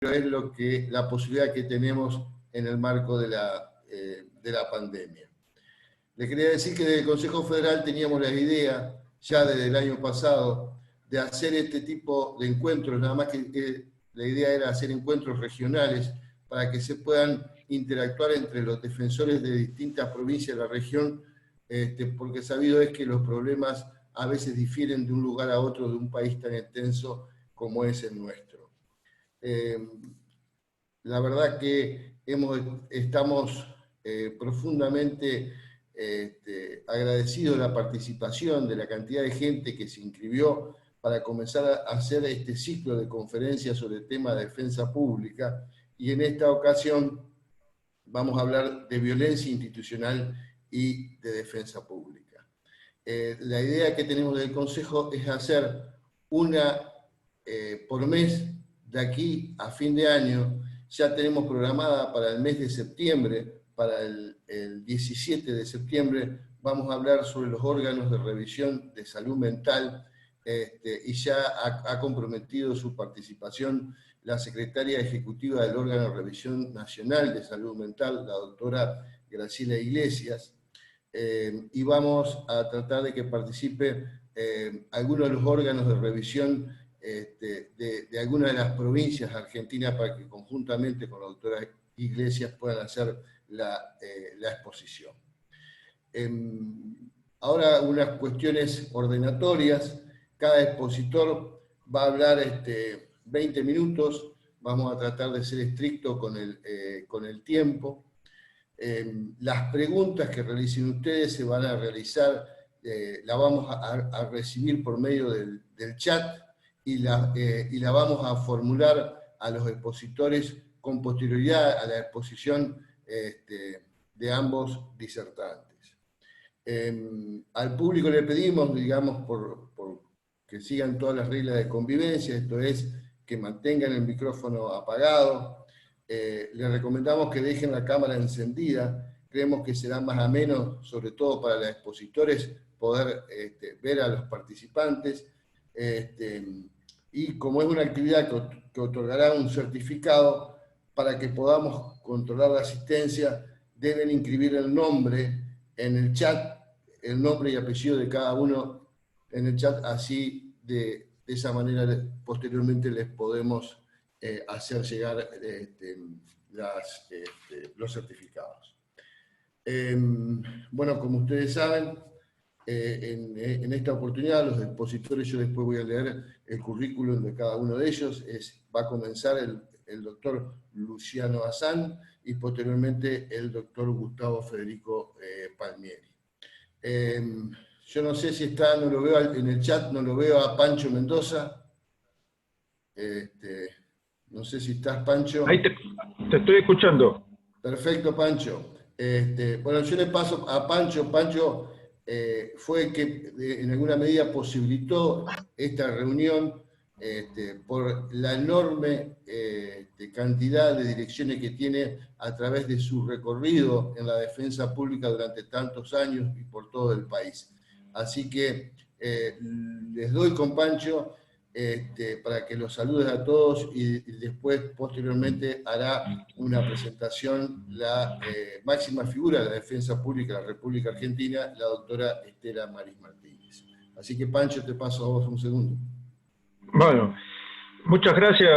es la posibilidad que tenemos en el marco de la pandemia. Les quería decir que desde el Consejo Federal teníamos la idea, ya desde el año pasado, de hacer este tipo de encuentros, nada más que la idea era hacer encuentros regionales para que se puedan interactuar entre los defensores de distintas provincias de la región, porque sabido es que los problemas a veces difieren de un lugar a otro de un país tan extenso como es el nuestro. La verdad que estamos profundamente agradecidos de la participación, de la cantidad de gente que se inscribió para comenzar a hacer este ciclo de conferencias sobre el tema de defensa pública, y en esta ocasión vamos a hablar de violencia institucional y de defensa pública. La idea que tenemos del Consejo es hacer una por mes de aquí a fin de año. Ya tenemos programada para el mes de septiembre, para el 17 de septiembre, vamos a hablar sobre los órganos de revisión de salud mental, y ya ha comprometido su participación la secretaria ejecutiva del órgano de revisión nacional de salud mental, la doctora Graciela Iglesias, y vamos a tratar de que participe algunos de los órganos de revisión de algunas de las provincias argentinas para que conjuntamente con la doctora Iglesias puedan hacer la exposición. Ahora unas cuestiones ordenatorias. Cada expositor va a hablar 20 minutos, vamos a tratar de ser estrictos con el tiempo. Las preguntas que realicen ustedes se van a realizar, las vamos a recibir por medio del chat, y la vamos a formular a los expositores con posterioridad a la exposición de ambos disertantes. Al público le pedimos, digamos, por que sigan todas las reglas de convivencia, esto es, que mantengan el micrófono apagado. Les recomendamos que dejen la cámara encendida, creemos que será más ameno, sobre todo para los expositores, poder ver a los participantes, y como es una actividad que otorgará un certificado, para que podamos controlar la asistencia, deben inscribir el nombre en el chat, el nombre y apellido de cada uno en el chat, así de esa manera posteriormente les podemos hacer llegar los certificados. Bueno, como ustedes saben, en esta oportunidad los expositores, yo después voy a leer el currículum de cada uno de ellos, va a comenzar el doctor Luciano Azán y posteriormente el doctor Gustavo Federico Palmieri. Yo no sé si está, no lo veo en el chat, no lo veo a Pancho Mendoza. No sé si estás, Pancho. Ahí te estoy escuchando. Perfecto, Pancho. Bueno, yo le paso a Pancho. Pancho fue el que en alguna medida posibilitó esta reunión por la enorme cantidad de direcciones que tiene a través de su recorrido en la defensa pública durante tantos años y por todo el país. Así que les doy con Pancho para que los saludes a todos, y después, posteriormente, hará una presentación la máxima figura de la defensa pública de la República Argentina, la doctora Estela Maris Martínez. Así que, Pancho, te paso a vos un segundo. Bueno, muchas gracias,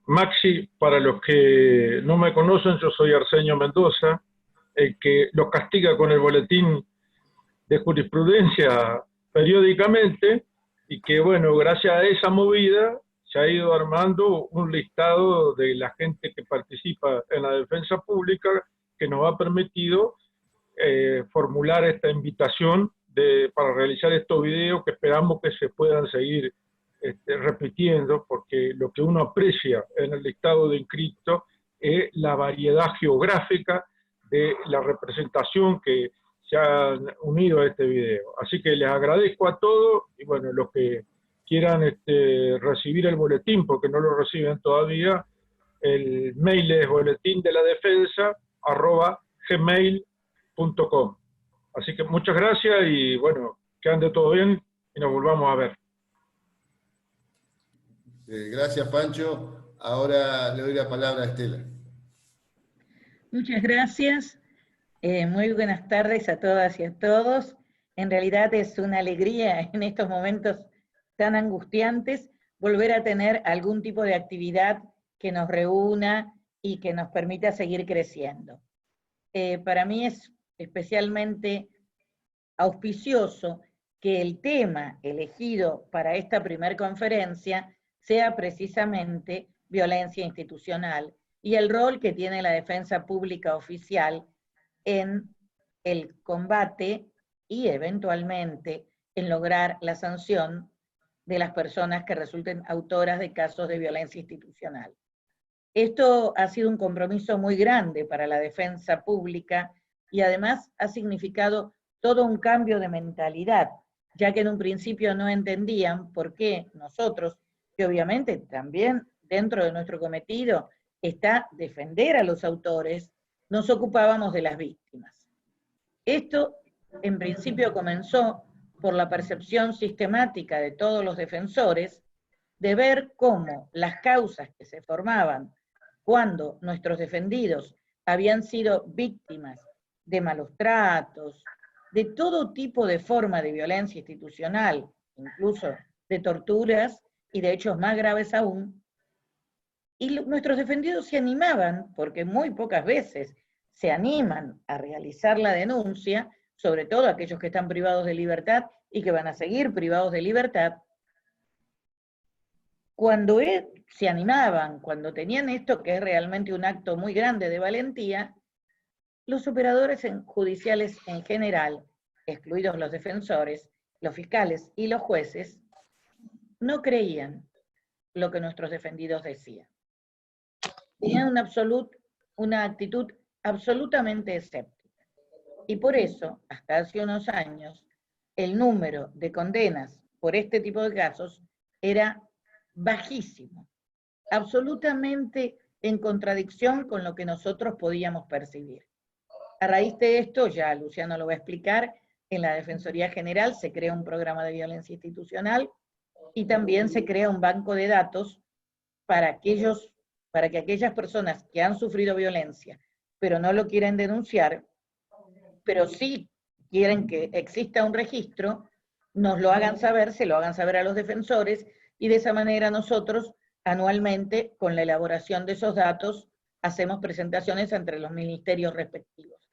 Maxi. Para los que no me conocen, yo soy Arsenio Mendoza, el que los castiga con el boletín de jurisprudencia periódicamente, y que, bueno, gracias a esa movida se ha ido armando un listado de la gente que participa en la defensa pública, que nos ha permitido formular esta invitación para realizar estos videos, que esperamos que se puedan seguir repitiendo, porque lo que uno aprecia en el listado de inscritos es la variedad geográfica de la representación que se han unido a este video. Así que les agradezco a todos, y bueno, los que quieran recibir el boletín, porque no lo reciben todavía, el mail es boletindeladefensa@gmail.com. Así que muchas gracias, y bueno, que ande todo bien y nos volvamos a ver. Gracias, Pancho. Ahora le doy la palabra a Estela. Muchas gracias. Muy buenas tardes a todas y a todos. En realidad es una alegría en estos momentos tan angustiantes volver a tener algún tipo de actividad que nos reúna y que nos permita seguir creciendo. Para mí es especialmente auspicioso que el tema elegido para esta primer conferencia sea precisamente violencia institucional y el rol que tiene la defensa pública oficial en el combate y eventualmente en lograr la sanción de las personas que resulten autoras de casos de violencia institucional. Esto ha sido un compromiso muy grande para la defensa pública y además ha significado todo un cambio de mentalidad, ya que en un principio no entendían por qué nosotros, que obviamente también dentro de nuestro cometido está defender a los autores, nos ocupábamos de las víctimas. Esto en principio comenzó por la percepción sistemática de todos los defensores de ver cómo las causas que se formaban cuando nuestros defendidos habían sido víctimas de malos tratos, de todo tipo de forma de violencia institucional, incluso de torturas y de hechos más graves aún, y nuestros defendidos se animaban, porque muy pocas veces se animan a realizar la denuncia, sobre todo aquellos que están privados de libertad y que van a seguir privados de libertad. Cuando se animaban, cuando tenían esto, que es realmente un acto muy grande de valentía, los operadores judiciales en general, excluidos los defensores, los fiscales y los jueces, no creían lo que nuestros defendidos decían. Tenían una actitud absolutamente escéptica. Y por eso, hasta hace unos años, el número de condenas por este tipo de casos era bajísimo, absolutamente en contradicción con lo que nosotros podíamos percibir. A raíz de esto, ya Luciano lo va a explicar, en la Defensoría General se crea un programa de violencia institucional y también se crea un banco de datos para que aquellas personas que han sufrido violencia, pero no lo quieren denunciar, pero sí quieren que exista un registro, nos lo hagan saber, se lo hagan saber a los defensores, y de esa manera nosotros anualmente, con la elaboración de esos datos, hacemos presentaciones entre los ministerios respectivos.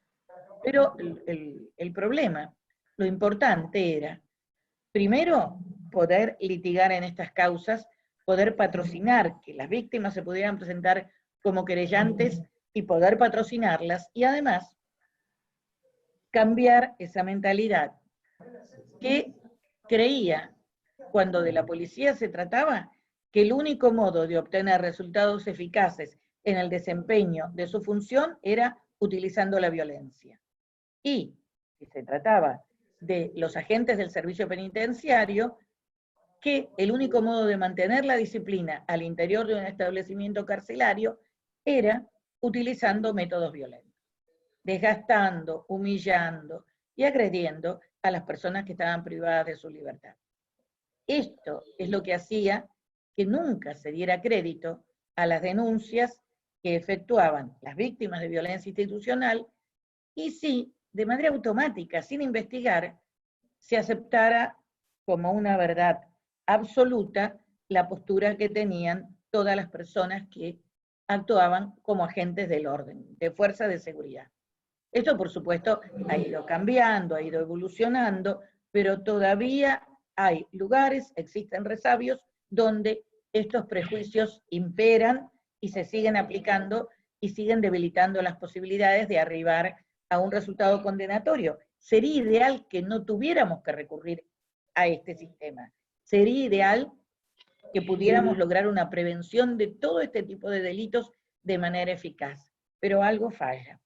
Pero el problema, lo importante era, primero, poder litigar en estas causas, poder patrocinar, que las víctimas se pudieran presentar como querellantes y poder patrocinarlas, y además cambiar esa mentalidad que creía, cuando de la policía se trataba, que el único modo de obtener resultados eficaces en el desempeño de su función era utilizando la violencia. Y si se trataba de los agentes del servicio penitenciario, que el único modo de mantener la disciplina al interior de un establecimiento carcelario era utilizando métodos violentos, desgastando, humillando y agrediendo a las personas que estaban privadas de su libertad. Esto es lo que hacía que nunca se diera crédito a las denuncias que efectuaban las víctimas de violencia institucional, y sí, de manera automática, sin investigar, se aceptara como una verdad absoluta la postura que tenían todas las personas que actuaban como agentes del orden, de fuerza de seguridad. Esto, por supuesto, ha ido cambiando, ha ido evolucionando, pero todavía hay lugares, existen resabios, donde estos prejuicios imperan y se siguen aplicando y siguen debilitando las posibilidades de arribar a un resultado condenatorio. Sería ideal que no tuviéramos que recurrir a este sistema. Sería ideal que pudiéramos lograr una prevención de todo este tipo de delitos de manera eficaz, pero algo falla.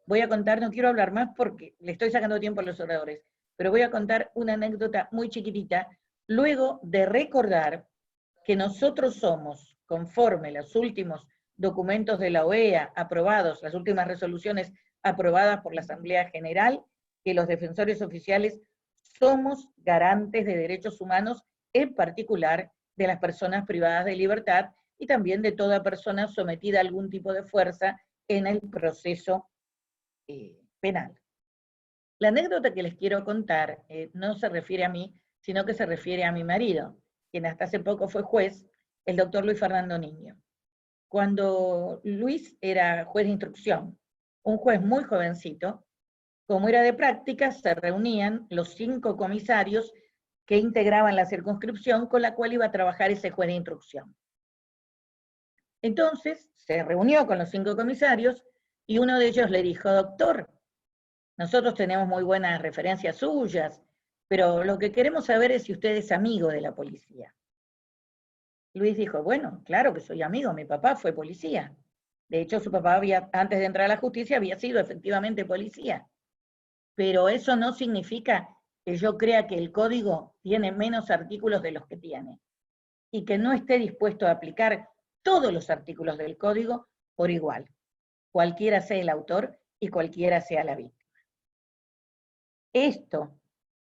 Voy a contar, no quiero hablar más porque le estoy sacando tiempo a los oradores, pero voy a contar una anécdota muy chiquitita, luego de recordar que nosotros somos, conforme los últimos documentos de la OEA aprobados, las últimas resoluciones aprobadas por la Asamblea General, que los defensores oficiales somos garantes de derechos humanos, en particular de las personas privadas de libertad, y también de toda persona sometida a algún tipo de fuerza en el proceso penal. La anécdota que les quiero contar no se refiere a mí, sino que se refiere a mi marido, quien hasta hace poco fue juez, el doctor Luis Fernando Niño. Cuando Luis era juez de instrucción, un juez muy jovencito, como era de práctica, se reunían los 5 comisarios que integraban la circunscripción con la cual iba a trabajar ese juez de instrucción. Entonces, se reunió con los 5 comisarios y uno de ellos le dijo: doctor, nosotros tenemos muy buenas referencias suyas, pero lo que queremos saber es si usted es amigo de la policía. Luis dijo: bueno, claro que soy amigo, mi papá fue policía. De hecho, su papá antes de entrar a la justicia había sido efectivamente policía. Pero eso no significa que yo crea que el código tiene menos artículos de los que tiene, y que no esté dispuesto a aplicar todos los artículos del código por igual, cualquiera sea el autor y cualquiera sea la víctima. Esto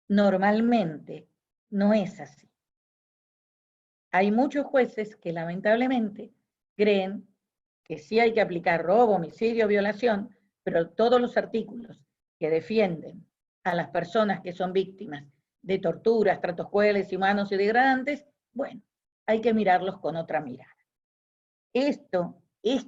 normalmente no es así. Hay muchos jueces que lamentablemente creen que sí hay que aplicar robo, homicidio, violación, pero todos los artículos que defienden a las personas que son víctimas de torturas, tratos crueles, inhumanos y degradantes, bueno, hay que mirarlos con otra mirada. Esto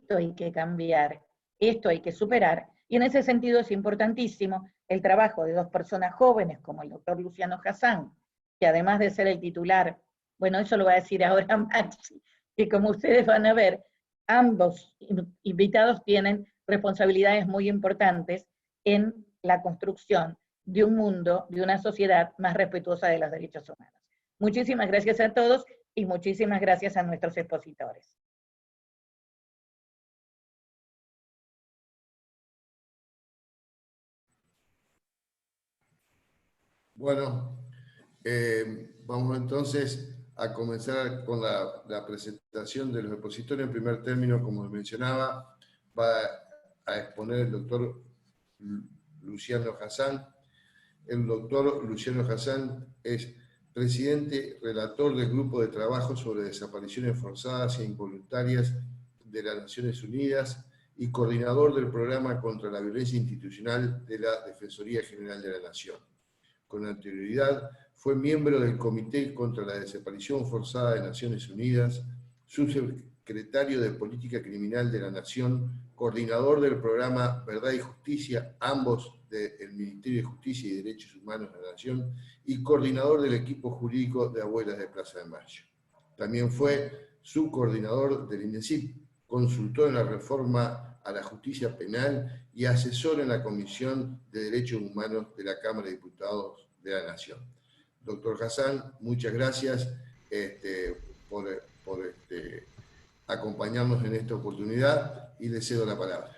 hay que cambiar, esto hay que superar, y en ese sentido es importantísimo el trabajo de 2 personas jóvenes como el doctor Luciano Hassan, que además de ser el titular, bueno, eso lo va a decir ahora Maxi, que como ustedes van a ver, ambos invitados tienen responsabilidades muy importantes en la construcción de un mundo, de una sociedad más respetuosa de los derechos humanos. Muchísimas gracias a todos y muchísimas gracias a nuestros expositores. Bueno, vamos entonces a comenzar con la presentación de los expositores. En primer término, como mencionaba, va a exponer el doctor Luciano Hassan. El doctor Luciano Hassan es presidente relator del Grupo de Trabajo sobre Desapariciones Forzadas e Involuntarias de las Naciones Unidas y coordinador del Programa contra la Violencia Institucional de la Defensoría General de la Nación. Con anterioridad fue miembro del Comité contra la Desaparición Forzada de Naciones Unidas, subsecretario de Política Criminal de la Nación, coordinador del programa Verdad y Justicia, ambos del Ministerio de Justicia y Derechos Humanos de la Nación, y coordinador del equipo jurídico de Abuelas de Plaza de Mayo. También fue subcoordinador del INDECIP, consultor en la reforma a la justicia penal y asesor en la Comisión de Derechos Humanos de la Cámara de Diputados de la Nación. Doctor Hassan, muchas gracias por acompañarnos en esta oportunidad y le cedo la palabra.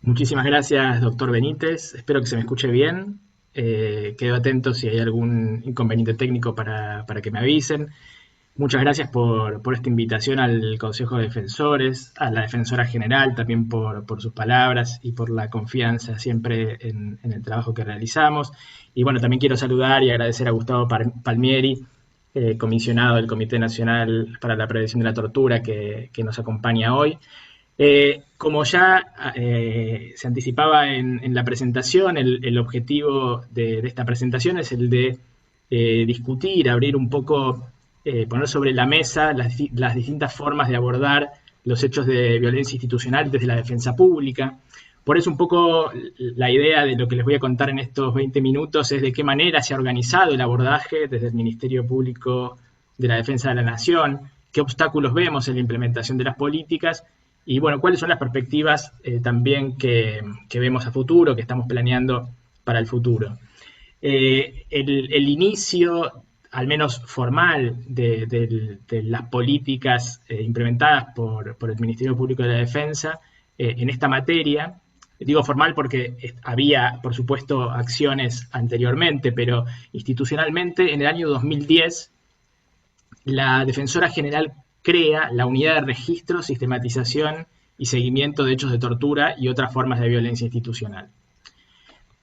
Muchísimas gracias, doctor Benítez. Espero que se me escuche bien. Quedo atento si hay algún inconveniente técnico para que me avisen. Muchas gracias por esta invitación al Consejo de Defensores, a la Defensora General también por sus palabras y por la confianza siempre en el trabajo que realizamos. Y bueno, también quiero saludar y agradecer a Gustavo Palmieri, comisionado del Comité Nacional para la Prevención de la Tortura, que nos acompaña hoy. Como ya se anticipaba en la presentación, el objetivo de esta presentación es el de discutir, abrir un poco, poner sobre la mesa las distintas formas de abordar los hechos de violencia institucional desde la defensa pública. Por eso un poco la idea de lo que les voy a contar en estos 20 minutos es de qué manera se ha organizado el abordaje desde el Ministerio Público de la Defensa de la Nación, qué obstáculos vemos en la implementación de las políticas y, bueno, cuáles son las perspectivas también que vemos a futuro, que estamos planeando para el futuro. El inicio, al menos formal, de las políticas implementadas por el Ministerio Público de la Defensa en esta materia. Digo formal porque había, por supuesto, acciones anteriormente, pero institucionalmente en el año 2010 la Defensora General crea la Unidad de Registro, Sistematización y Seguimiento de Hechos de Tortura y otras formas de violencia institucional.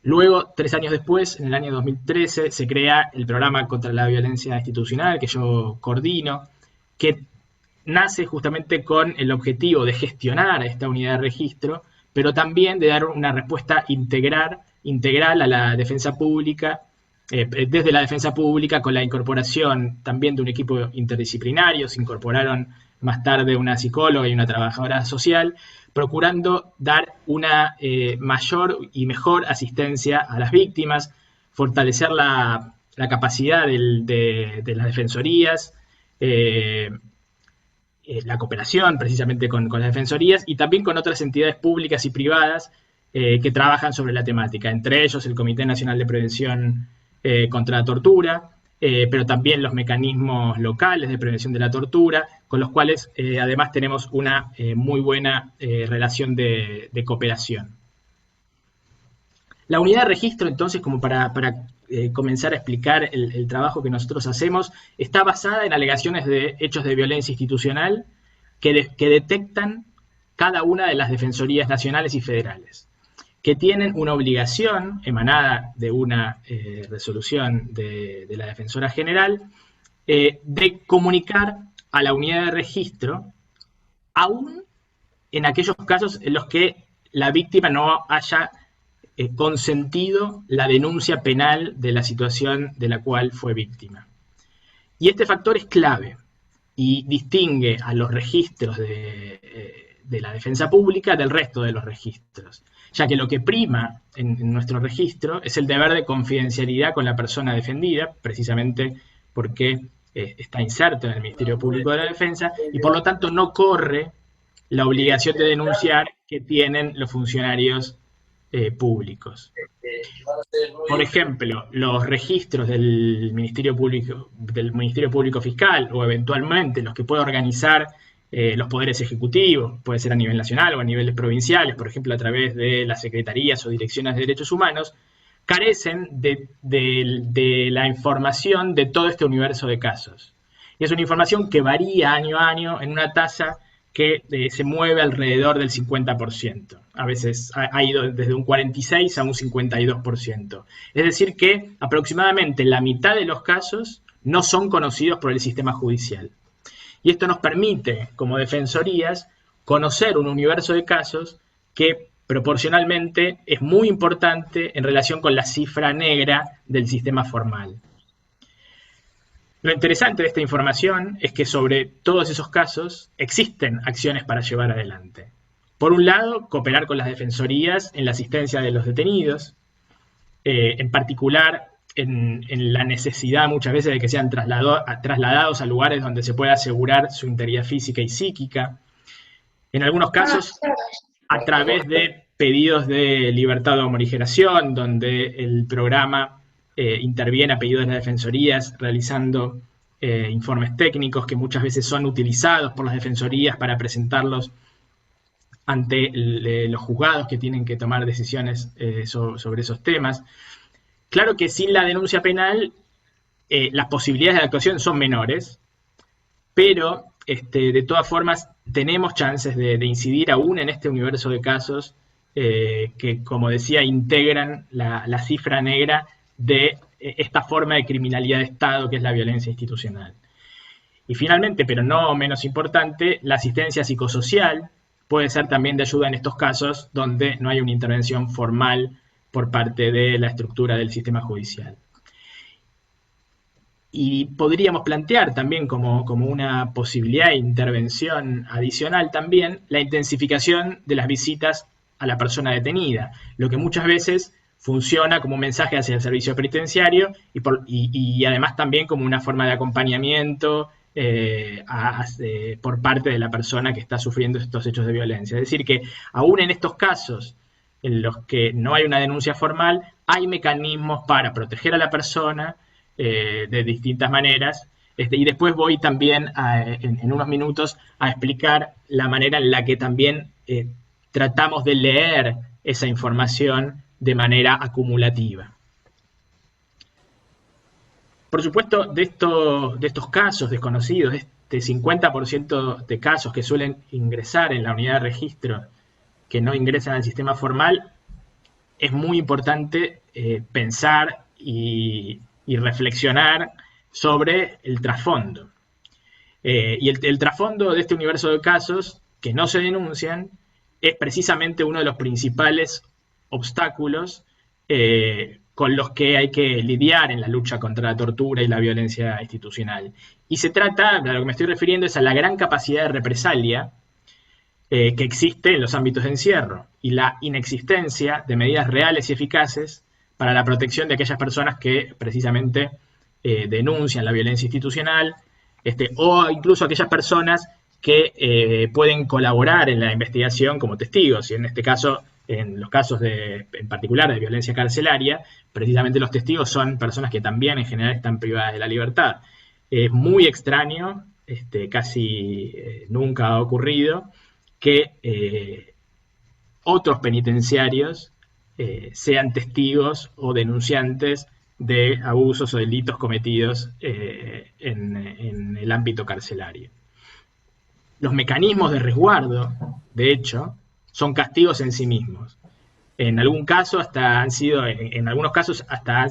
Luego, 3 años después, en el año 2013, se crea el Programa contra la Violencia Institucional, que yo coordino, que nace justamente con el objetivo de gestionar esta unidad de registro, pero también de dar una respuesta integral a la defensa pública, desde la defensa pública, con la incorporación también de un equipo interdisciplinario. Se incorporaron más tarde una psicóloga y una trabajadora social, procurando dar una mayor y mejor asistencia a las víctimas, fortalecer la capacidad de las defensorías, la cooperación precisamente con las defensorías y también con otras entidades públicas y privadas que trabajan sobre la temática, entre ellos el Comité Nacional de Prevención contra la Tortura, pero también los mecanismos locales de prevención de la tortura, con los cuales además tenemos una muy buena relación de cooperación. La unidad de registro, entonces, como para comenzar a explicar el trabajo que nosotros hacemos, está basada en alegaciones de hechos de violencia institucional que detectan cada una de las defensorías nacionales y federales, que tienen una obligación emanada de una resolución de la Defensora General de comunicar a la unidad de registro, aún en aquellos casos en los que la víctima no haya consentido la denuncia penal de la situación de la cual fue víctima. Y este factor es clave y distingue a los registros de la defensa pública del resto de los registros, ya que lo que prima en nuestro registro es el deber de confidencialidad con la persona defendida, precisamente porque está inserto en el Ministerio Público de la Defensa y por lo tanto no corre la obligación de denunciar que tienen los funcionarios públicos. Por ejemplo, los registros del Ministerio Público Fiscal o eventualmente los que puede organizar los poderes ejecutivos, puede ser a nivel nacional o a niveles provinciales, por ejemplo a través de las secretarías o direcciones de derechos humanos, carecen de la información de todo este universo de casos. Y es una información que varía año a año en una tasa que se mueve alrededor del 50%. A veces ha ido desde un 46% a un 52%. Es decir que aproximadamente la mitad de los casos no son conocidos por el sistema judicial. Y esto nos permite, como defensorías, conocer un universo de casos que proporcionalmente es muy importante en relación con la cifra negra del sistema formal. Lo interesante de esta información es que sobre todos esos casos existen acciones para llevar adelante. Por un lado, cooperar con las defensorías en la asistencia de los detenidos, en particular en la necesidad muchas veces de que sean trasladados a lugares donde se pueda asegurar su integridad física y psíquica. En algunos casos, a través de pedidos de libertad o morigeración, donde el programa interviene a pedido de las defensorías realizando informes técnicos que muchas veces son utilizados por las defensorías para presentarlos ante los juzgados que tienen que tomar decisiones sobre esos temas. Claro que sin la denuncia penal las posibilidades de actuación son menores, pero de todas formas tenemos chances de incidir aún en este universo de casos que, como decía, integran la cifra negra de esta forma de criminalidad de Estado que es la violencia institucional. Y finalmente, pero no menos importante, la asistencia psicosocial puede ser también de ayuda en estos casos donde no hay una intervención formal por parte de la estructura del sistema judicial. Y podríamos plantear también como una posibilidad de intervención adicional también la intensificación de las visitas a la persona detenida, lo que muchas veces funciona como un mensaje hacia el servicio penitenciario y además también como una forma de acompañamiento por parte de la persona que está sufriendo estos hechos de violencia. Es decir que aún en estos casos en los que no hay una denuncia formal, hay mecanismos para proteger a la persona de distintas maneras. Y después voy también en unos minutos a explicar la manera en la que también tratamos de leer esa información de manera acumulativa. Por supuesto, de estos casos desconocidos, de este 50% de casos que suelen ingresar en la unidad de registro que no ingresan al sistema formal, es muy importante pensar y reflexionar sobre el trasfondo. Y el trasfondo de este universo de casos que no se denuncian es precisamente uno de los principales obstáculos con los que hay que lidiar en la lucha contra la tortura y la violencia institucional. Y se trata, a lo que me estoy refiriendo, es a la gran capacidad de represalia que existe en los ámbitos de encierro y la inexistencia de medidas reales y eficaces para la protección de aquellas personas que precisamente denuncian la violencia institucional, o incluso aquellas personas que pueden colaborar en la investigación como testigos, y en este caso, en los casos en particular de violencia carcelaria, precisamente los testigos son personas que también en general están privadas de la libertad. Es muy extraño, casi nunca ha ocurrido, que otros penitenciarios sean testigos o denunciantes de abusos o delitos cometidos en el ámbito carcelario. Los mecanismos de resguardo, de hecho, son castigos en sí mismos. En algunos casos hasta han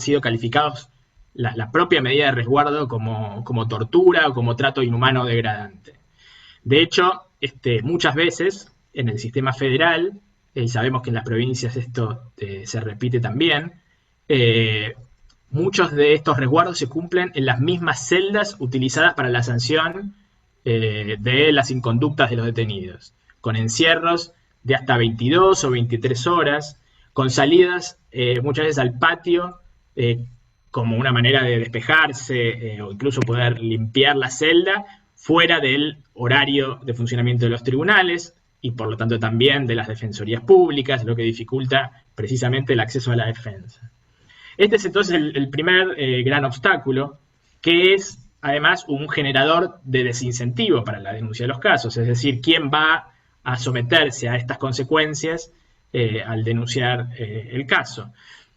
sido calificados la propia medida de resguardo como tortura o como trato inhumano o degradante. De hecho, muchas veces en el sistema federal, y sabemos que en las provincias esto se repite también, muchos de estos resguardos se cumplen en las mismas celdas utilizadas para la sanción de las inconductas de los detenidos, con encierros de hasta 22 o 23 horas, con salidas muchas veces al patio como una manera de despejarse o incluso poder limpiar la celda fuera del horario de funcionamiento de los tribunales y por lo tanto también de las defensorías públicas, lo que dificulta precisamente el acceso a la defensa. Este es entonces el primer gran obstáculo, que es además un generador de desincentivo para la denuncia de los casos, es decir, quién va a someterse a estas consecuencias al denunciar el caso.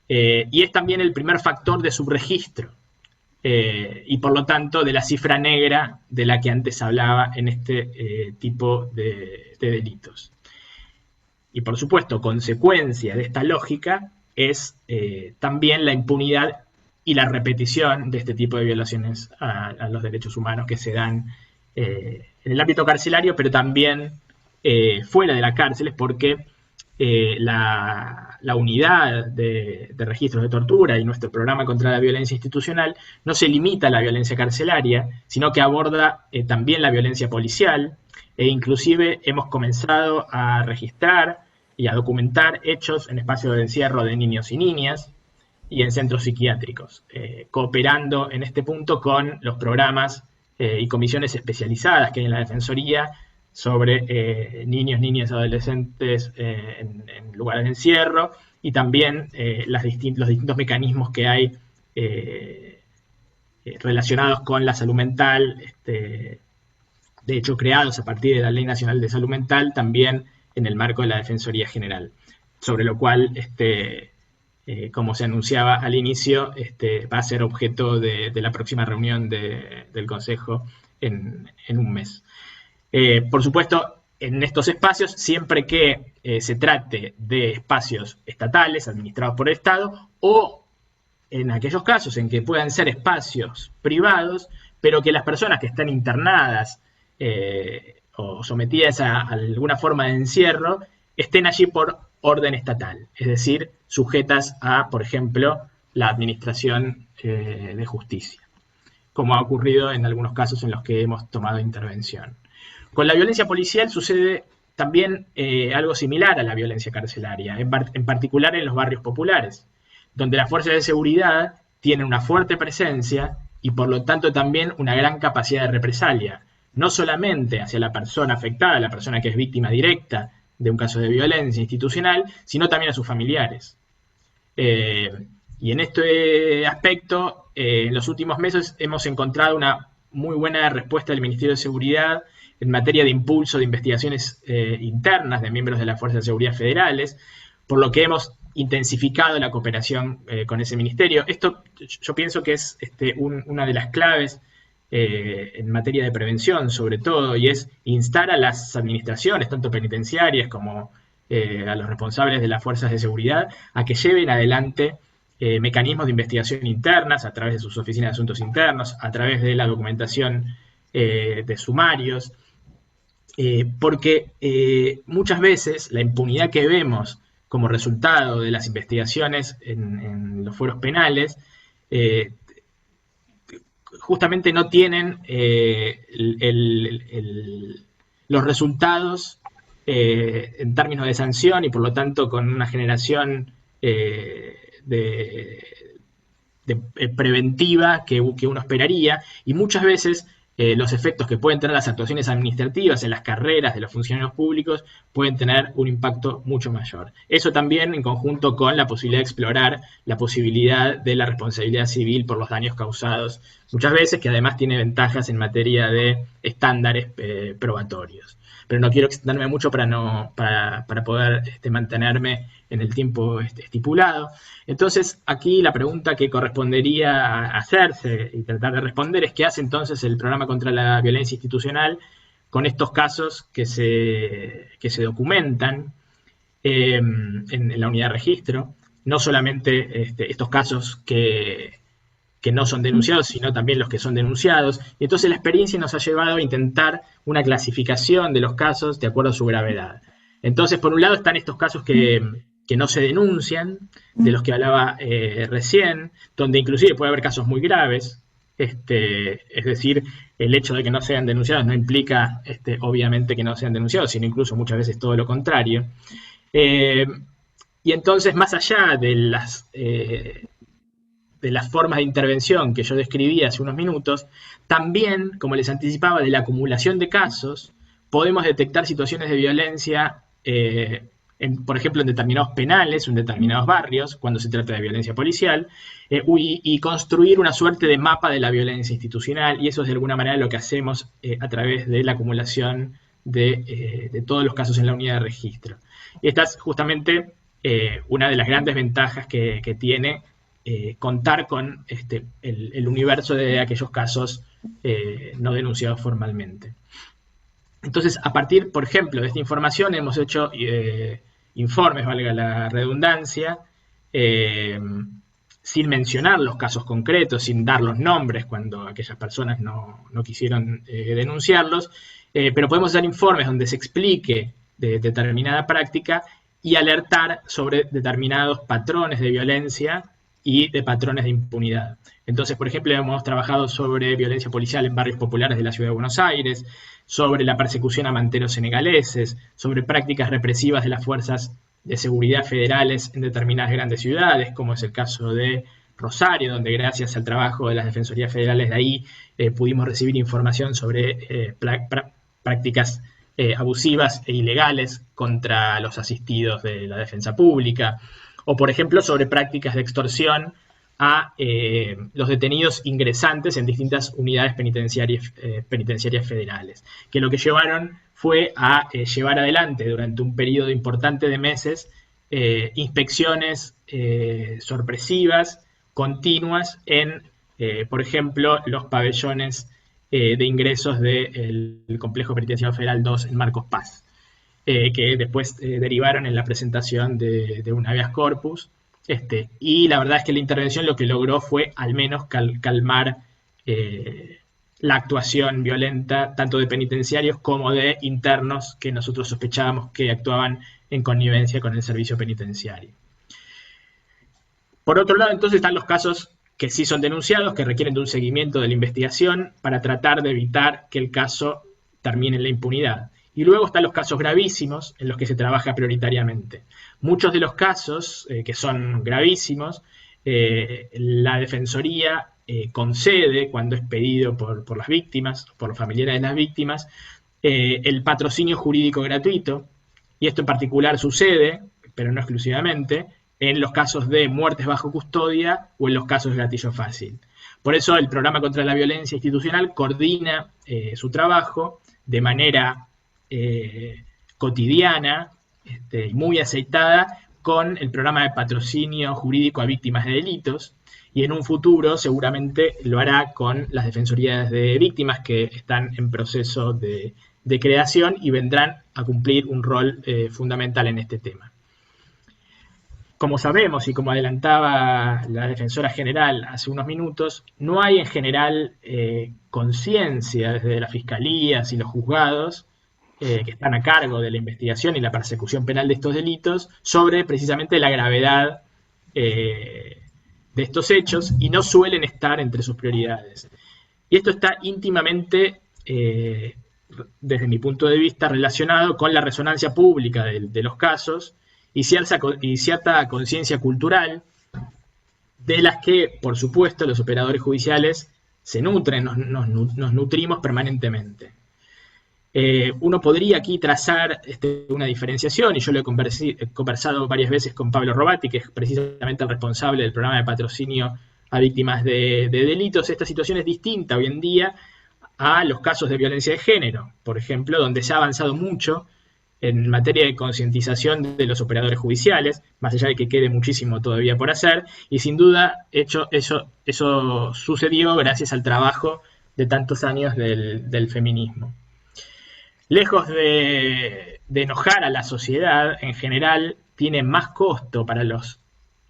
Y es también el primer factor de subregistro y por lo tanto de la cifra negra de la que antes hablaba en este tipo de delitos. Y por supuesto, consecuencia de esta lógica es también la impunidad y la repetición de este tipo de violaciones a los derechos humanos que se dan en el ámbito carcelario, pero también fuera de las cárceles, porque la unidad de registros de tortura y nuestro programa contra la violencia institucional no se limita a la violencia carcelaria, sino que aborda también la violencia policial, e inclusive hemos comenzado a registrar y a documentar hechos en espacios de encierro de niños y niñas y en centros psiquiátricos, cooperando en este punto con los programas y comisiones especializadas que hay en la Defensoría sobre niños, niñas, adolescentes en lugares de encierro y también los distintos mecanismos que hay relacionados con la salud mental, de hecho creados a partir de la Ley Nacional de Salud Mental, también en el marco de la Defensoría General, sobre lo cual, como se anunciaba al inicio, va a ser objeto de la próxima reunión del Consejo en un mes. Por supuesto, en estos espacios, siempre que se trate de espacios estatales administrados por el Estado o en aquellos casos en que puedan ser espacios privados, pero que las personas que están internadas o sometidas a alguna forma de encierro estén allí por orden estatal, es decir, sujetas a, por ejemplo, la administración de justicia, como ha ocurrido en algunos casos en los que hemos tomado intervención. Con la violencia policial sucede también algo similar a la violencia carcelaria, en particular en los barrios populares, donde las fuerzas de seguridad tienen una fuerte presencia y por lo tanto también una gran capacidad de represalia, no solamente hacia la persona afectada, la persona que es víctima directa de un caso de violencia institucional, sino también a sus familiares. Y en este aspecto, en los últimos meses hemos encontrado una muy buena respuesta del Ministerio de Seguridad en materia de impulso de investigaciones internas de miembros de las Fuerzas de Seguridad Federales, por lo que hemos intensificado la cooperación con ese ministerio. Esto yo pienso que es una de las claves en materia de prevención, sobre todo, y es instar a las administraciones, tanto penitenciarias como a los responsables de las fuerzas de seguridad, a que lleven adelante mecanismos de investigación internas a través de sus oficinas de asuntos internos, a través de la documentación de sumarios, porque muchas veces la impunidad que vemos como resultado de las investigaciones en los fueros penales justamente no tienen los resultados en términos de sanción y por lo tanto con una generación preventiva que uno esperaría, y muchas veces los efectos que pueden tener las actuaciones administrativas en las carreras de los funcionarios públicos pueden tener un impacto mucho mayor. Eso también en conjunto con la posibilidad de explorar la posibilidad de la responsabilidad civil por los daños causados, muchas veces que además tiene ventajas en materia de estándares probatorios. Pero no quiero extenderme mucho para poder mantenerme en el tiempo estipulado. Entonces, aquí la pregunta que correspondería hacerse y tratar de responder es: ¿qué hace entonces el programa contra la violencia institucional con estos casos que se documentan en la unidad de registro? No solamente estos casos que no son denunciados, sino también los que son denunciados. Y entonces la experiencia nos ha llevado a intentar una clasificación de los casos de acuerdo a su gravedad. Entonces, por un lado están estos casos que no se denuncian, de los que hablaba recién, donde inclusive puede haber casos muy graves. Es decir, el hecho de que no sean denunciados no implica, obviamente, que no sean denunciados, sino incluso muchas veces todo lo contrario. Y entonces, más allá de las formas de intervención que yo describí hace unos minutos, también, como les anticipaba, de la acumulación de casos, podemos detectar situaciones de violencia, por ejemplo, en determinados penales o en determinados barrios, cuando se trata de violencia policial, y construir una suerte de mapa de la violencia institucional, y eso es de alguna manera lo que hacemos a través de la acumulación de todos los casos en la unidad de registro. Y esta es justamente una de las grandes ventajas que tiene contar con el universo de aquellos casos no denunciados formalmente. Entonces, a partir, por ejemplo, de esta información hemos hecho informes, valga la redundancia, sin mencionar los casos concretos, sin dar los nombres cuando aquellas personas no quisieron denunciarlos, pero podemos dar informes donde se explique de determinada práctica y alertar sobre determinados patrones de violencia y de patrones de impunidad. Entonces, por ejemplo, hemos trabajado sobre violencia policial en barrios populares de la Ciudad de Buenos Aires, sobre la persecución a manteros senegaleses, sobre prácticas represivas de las fuerzas de seguridad federales en determinadas grandes ciudades, como es el caso de Rosario, donde gracias al trabajo de las defensorías federales de ahí pudimos recibir información sobre prácticas abusivas e ilegales contra los asistidos de la defensa pública, o por ejemplo sobre prácticas de extorsión a los detenidos ingresantes en distintas unidades penitenciarias federales, que lo que llevaron fue a llevar adelante durante un periodo importante de meses inspecciones sorpresivas, continuas, en, por ejemplo, los pabellones de ingresos del Complejo Penitenciario Federal 2 en Marcos Paz, que después derivaron en la presentación de un habeas corpus. Y la verdad es que la intervención lo que logró fue al menos calmar la actuación violenta tanto de penitenciarios como de internos que nosotros sospechábamos que actuaban en connivencia con el servicio penitenciario. Por otro lado, entonces están los casos que sí son denunciados, que requieren de un seguimiento de la investigación para tratar de evitar que el caso termine en la impunidad. Y luego están los casos gravísimos en los que se trabaja prioritariamente. Muchos de los casos que son gravísimos, la Defensoría concede, cuando es pedido por las víctimas, por los familiares de las víctimas, el patrocinio jurídico gratuito, y esto en particular sucede, pero no exclusivamente, en los casos de muertes bajo custodia o en los casos de gatillo fácil. Por eso el Programa contra la Violencia Institucional coordina su trabajo de manera cotidiana, muy aceitada, con el programa de patrocinio jurídico a víctimas de delitos, y en un futuro seguramente lo hará con las defensorías de víctimas que están en proceso de creación y vendrán a cumplir un rol fundamental en este tema. como sabemos y como adelantaba la defensora general hace unos minutos, no hay en general conciencia desde las fiscalías y los juzgados que están a cargo de la investigación y la persecución penal de estos delitos sobre precisamente la gravedad de estos hechos, y no suelen estar entre sus prioridades. Y esto está íntimamente, desde mi punto de vista, relacionado con la resonancia pública de los casos y cierta conciencia cultural de las que, por supuesto, los operadores judiciales se nutren, nos nutrimos permanentemente. Uno podría aquí trazar una diferenciación, y yo lo he conversado varias veces con Pablo Robati, que es precisamente el responsable del programa de patrocinio a víctimas de delitos. Esta situación es distinta hoy en día a los casos de violencia de género, por ejemplo, donde se ha avanzado mucho en materia de concientización de los operadores judiciales, más allá de que quede muchísimo todavía por hacer, y sin duda eso sucedió gracias al trabajo de tantos años del feminismo. Lejos de enojar a la sociedad, en general, tiene más costo para los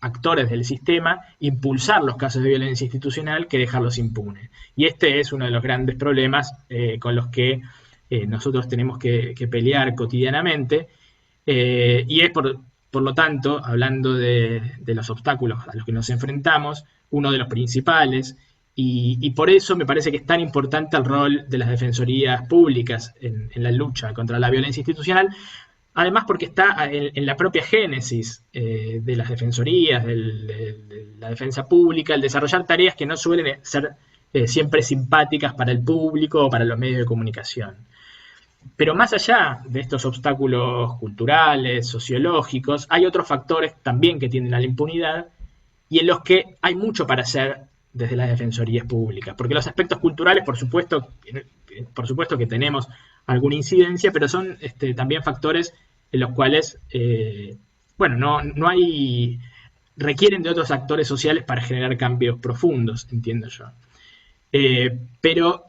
actores del sistema impulsar los casos de violencia institucional que dejarlos impunes. Y este es uno de los grandes problemas con los que nosotros tenemos que pelear cotidianamente, y es por lo tanto, hablando de los obstáculos a los que nos enfrentamos, uno de los principales, y por eso me parece que es tan importante el rol de las defensorías públicas en la lucha contra la violencia institucional, además porque está en la propia génesis de las defensorías, de la defensa pública, el desarrollar tareas que no suelen ser siempre simpáticas para el público o para los medios de comunicación. Pero más allá de estos obstáculos culturales, sociológicos, hay otros factores también que tienden a la impunidad y en los que hay mucho para hacer desde las defensorías públicas. Porque los aspectos culturales, por supuesto que tenemos alguna incidencia, pero son también factores en los cuales, requieren de otros actores sociales para generar cambios profundos, entiendo yo. Pero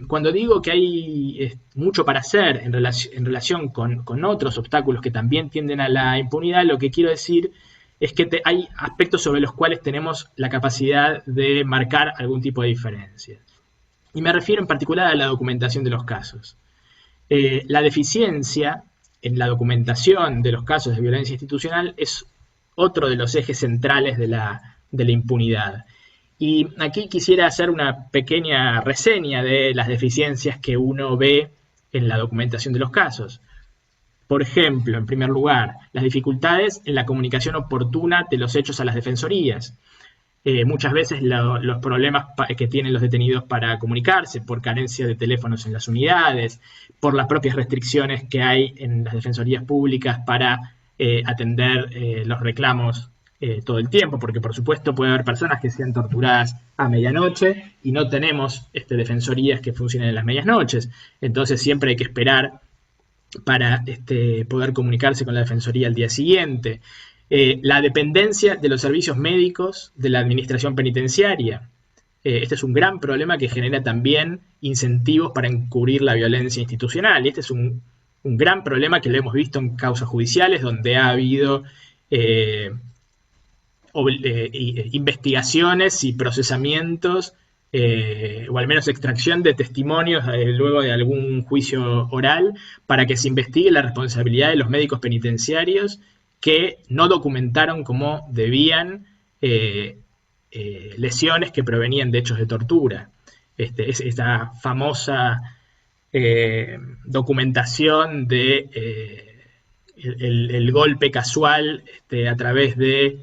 cuando digo que hay mucho para hacer en relación con otros obstáculos que también tienden a la impunidad, lo que quiero decir es que hay aspectos sobre los cuales tenemos la capacidad de marcar algún tipo de diferencia. Y me refiero en particular a la documentación de los casos. La deficiencia en la documentación de los casos de violencia institucional es otro de los ejes centrales de la impunidad. Y aquí quisiera hacer una pequeña reseña de las deficiencias que uno ve en la documentación de los casos. Por ejemplo, en primer lugar, las dificultades en la comunicación oportuna de los hechos a las defensorías. Muchas veces los problemas que tienen los detenidos para comunicarse, por carencia de teléfonos en las unidades, por las propias restricciones que hay en las defensorías públicas para atender los reclamos todo el tiempo, porque por supuesto puede haber personas que sean torturadas a medianoche y no tenemos defensorías que funcionen en las medianoches. Entonces siempre hay que esperar para poder comunicarse con la defensoría al día siguiente. La dependencia de los servicios médicos de la administración penitenciaria. Este es un gran problema que genera también incentivos para encubrir la violencia institucional. Y este es un gran problema que lo hemos visto en causas judiciales donde ha habido investigaciones y procesamientos, o al menos extracción de testimonios luego de algún juicio oral, para que se investigue la responsabilidad de los médicos penitenciarios que no documentaron como debían lesiones que provenían de hechos de tortura. Esta famosa documentación de el golpe casual a través de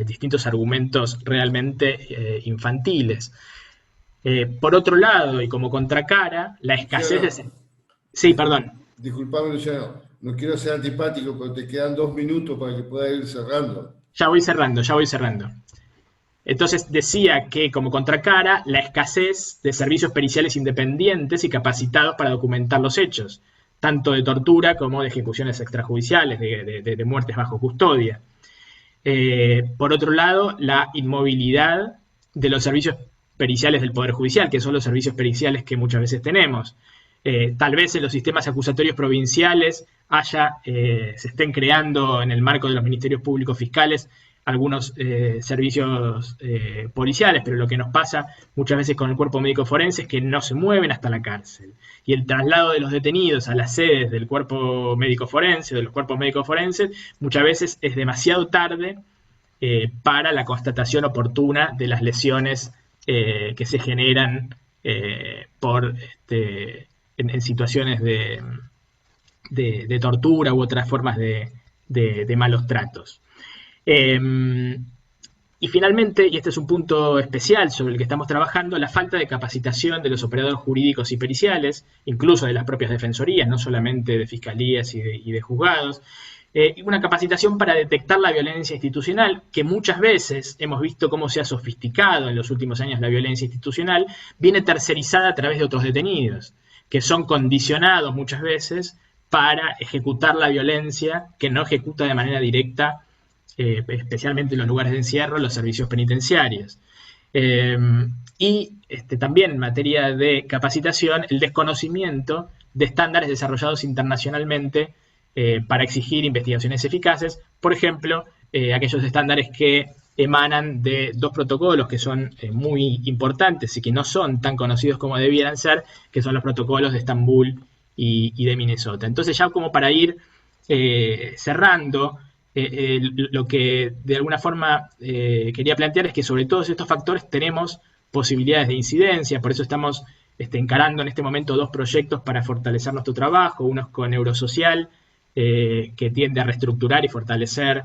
distintos argumentos realmente infantiles. Por otro lado, y como contracara, la escasez de... Sí, perdón. Disculpame, Luciano, no quiero ser antipático, pero te quedan 2 minutos para que pueda ir cerrando. Ya voy cerrando. Entonces decía que, como contracara, la escasez de servicios periciales independientes y capacitados para documentar los hechos, tanto de tortura como de ejecuciones extrajudiciales, de muertes bajo custodia. Por otro lado, la inmovilidad de los servicios periciales del Poder Judicial, que son los servicios periciales que muchas veces tenemos. Tal vez en los sistemas acusatorios provinciales se estén creando en el marco de los ministerios públicos fiscales algunos servicios policiales, pero lo que nos pasa muchas veces con el cuerpo médico forense es que no se mueven hasta la cárcel. Y el traslado de los detenidos a las sedes del cuerpo médico forense, de los cuerpos médicos forenses, muchas veces es demasiado tarde para la constatación oportuna de las lesiones que se generan en situaciones de tortura u otras formas de malos tratos. Y finalmente, y este es un punto especial sobre el que estamos trabajando, la falta de capacitación de los operadores jurídicos y periciales, incluso de las propias defensorías, no solamente de fiscalías y de juzgados, y una capacitación para detectar la violencia institucional, que muchas veces hemos visto cómo se ha sofisticado en los últimos años la violencia institucional, viene tercerizada a través de otros detenidos, que son condicionados muchas veces para ejecutar la violencia que no ejecuta de manera directa, especialmente en los lugares de encierro, los servicios penitenciarios. Y también en materia de capacitación, el desconocimiento de estándares desarrollados internacionalmente para exigir investigaciones eficaces, por ejemplo, aquellos estándares que emanan de dos protocolos que son muy importantes y que no son tan conocidos como debieran ser, que son los protocolos de Estambul y de Minnesota. Entonces, ya como para ir cerrando, lo que de alguna forma quería plantear es que sobre todos estos factores tenemos posibilidades de incidencia, por eso estamos encarando en este momento dos proyectos para fortalecer nuestro trabajo, uno con Eurosocial, que tiende a reestructurar y fortalecer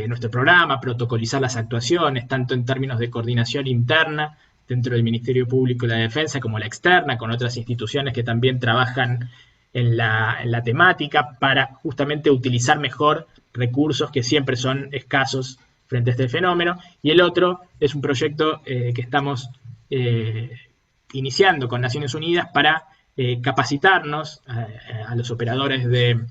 nuestro programa, protocolizar las actuaciones, tanto en términos de coordinación interna dentro del Ministerio Público y la Defensa, como la externa, con otras instituciones que también trabajan en la temática, para justamente utilizar mejor recursos que siempre son escasos frente a este fenómeno. Y el otro es un proyecto que estamos iniciando con Naciones Unidas para capacitarnos a los operadores de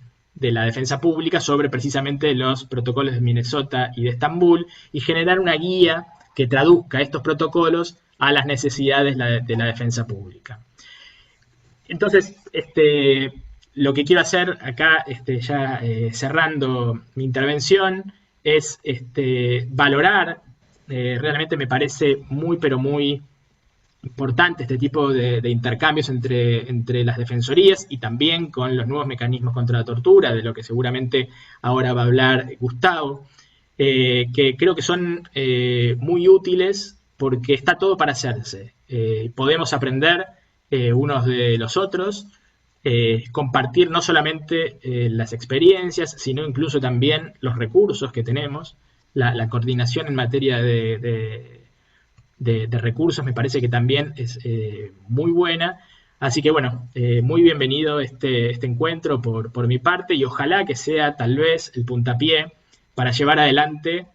la defensa pública sobre precisamente los protocolos de Minnesota y de Estambul y generar una guía que traduzca estos protocolos a las necesidades de la defensa pública. Entonces, lo que quiero hacer acá, ya cerrando mi intervención, es valorar, realmente me parece muy, pero muy importante este tipo de intercambios entre las defensorías y también con los nuevos mecanismos contra la tortura, de lo que seguramente ahora va a hablar Gustavo, que creo que son muy útiles porque está todo para hacerse. Podemos aprender unos de los otros, compartir no solamente las experiencias, sino incluso también los recursos que tenemos, la coordinación en materia de recursos me parece que también es muy buena. Así que bueno, muy bienvenido este encuentro por mi parte y ojalá que sea tal vez el puntapié para llevar adelante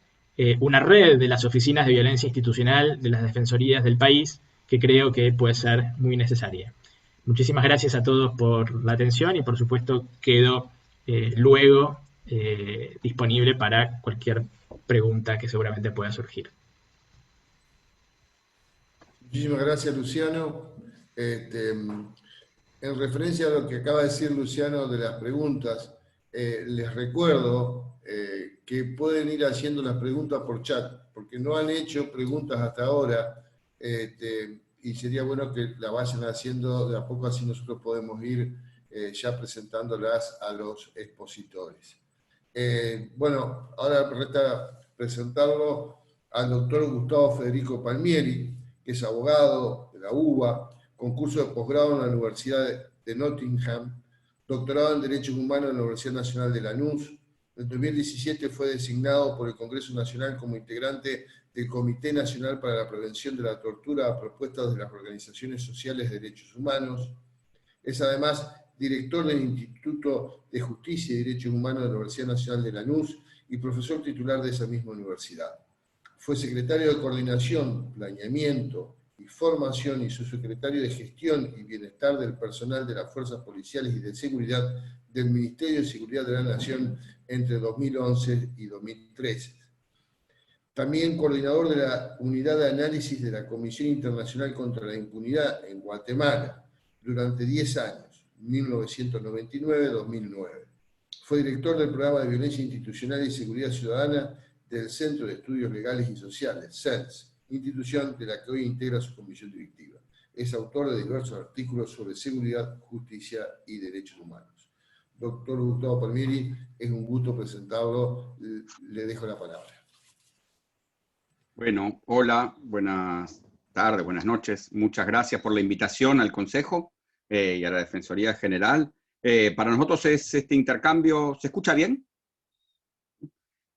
una red de las oficinas de violencia institucional de las defensorías del país que creo que puede ser muy necesaria. Muchísimas gracias a todos por la atención y por supuesto quedo luego disponible para cualquier pregunta que seguramente pueda surgir. Muchísimas gracias, Luciano. En referencia a lo que acaba de decir Luciano de las preguntas, les recuerdo que pueden ir haciendo las preguntas por chat, porque no han hecho preguntas hasta ahora, y sería bueno que la vayan haciendo de a poco, así nosotros podemos ir ya presentándolas a los expositores. Bueno, ahora resta presentarlo al doctor Gustavo Federico Palmieri, que es abogado de la UBA, con curso de posgrado en la Universidad de Nottingham, doctorado en Derechos Humanos en la Universidad Nacional de Lanús. En 2017 fue designado por el Congreso Nacional como integrante del Comité Nacional para la Prevención de la Tortura a propuestas de las organizaciones sociales de derechos humanos. Es además director del Instituto de Justicia y Derechos Humanos de la Universidad Nacional de Lanús y profesor titular de esa misma universidad. Fue secretario de Coordinación, Planeamiento y Formación y subsecretario de Gestión y Bienestar del Personal de las Fuerzas Policiales y de Seguridad del Ministerio de Seguridad de la Nación entre 2011 y 2013. También coordinador de la Unidad de Análisis de la Comisión Internacional contra la Impunidad en Guatemala durante 10 años. 1999-2009. Fue director del programa de Violencia Institucional y Seguridad Ciudadana del Centro de Estudios Legales y Sociales, CELS, institución de la que hoy integra su comisión directiva. Es autor de diversos artículos sobre seguridad, justicia y derechos humanos. Doctor Gustavo Palmieri, es un gusto presentarlo. Le dejo la palabra. Bueno, hola, buenas tardes, buenas noches. Muchas gracias por la invitación al Consejo y a la Defensoría General. Para nosotros es este intercambio, ¿se escucha bien?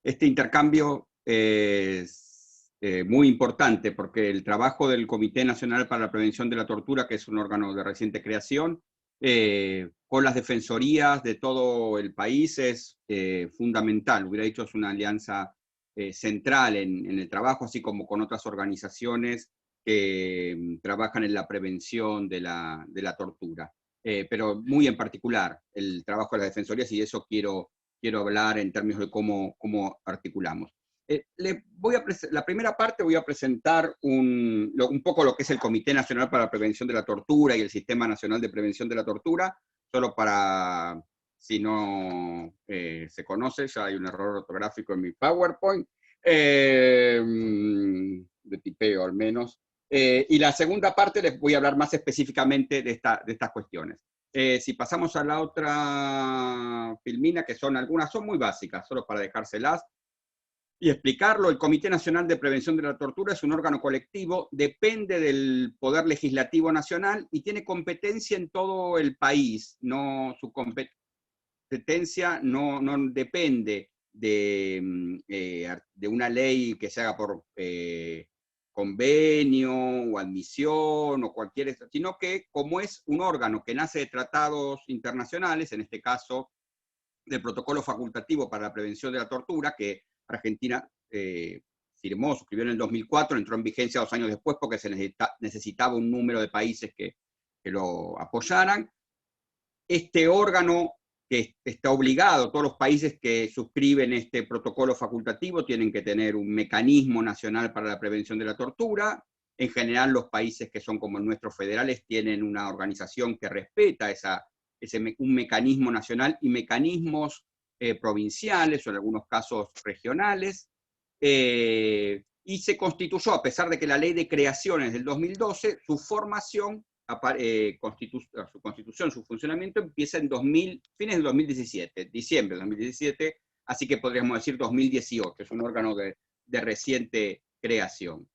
Este intercambio es muy importante porque el trabajo del Comité Nacional para la Prevención de la Tortura, que es un órgano de reciente creación, con las defensorías de todo el país es fundamental. Hubiera dicho, es una alianza central en el trabajo, así como con otras organizaciones que trabajan en la prevención de la tortura. Pero muy en particular el trabajo de las defensorías, y de eso quiero hablar en términos de cómo articulamos. La primera parte voy a presentar un poco lo que es el Comité Nacional para la Prevención de la Tortura y el Sistema Nacional de Prevención de la Tortura, solo para, si no se conoce, ya hay un error ortográfico en mi PowerPoint, de tipeo al menos. Y la segunda parte les voy a hablar más específicamente de estas cuestiones. Si pasamos a la otra filmina, que son algunas, son muy básicas, solo para dejárselas y explicarlo. El Comité Nacional de Prevención de la Tortura es un órgano colectivo, depende del Poder Legislativo Nacional y tiene competencia en todo el país. No, su competencia no depende de una ley que se haga por convenio o admisión o cualquier, sino que como es un órgano que nace de tratados internacionales, en este caso del Protocolo Facultativo para la Prevención de la Tortura, que Argentina suscribió en el 2004, entró en vigencia 2 años después porque se necesitaba un número de países que lo apoyaran. Este órgano, que está obligado, todos los países que suscriben este protocolo facultativo tienen que tener un mecanismo nacional para la prevención de la tortura. En general, los países que son como nuestros federales tienen una organización que respeta un mecanismo nacional y mecanismos provinciales o en algunos casos regionales. Y se constituyó, a pesar de que la ley de creaciones del 2012, su formación, su constitución, su funcionamiento empieza en fines del 2017, diciembre de 2017, así que podríamos decir 2018, es un órgano de reciente creación.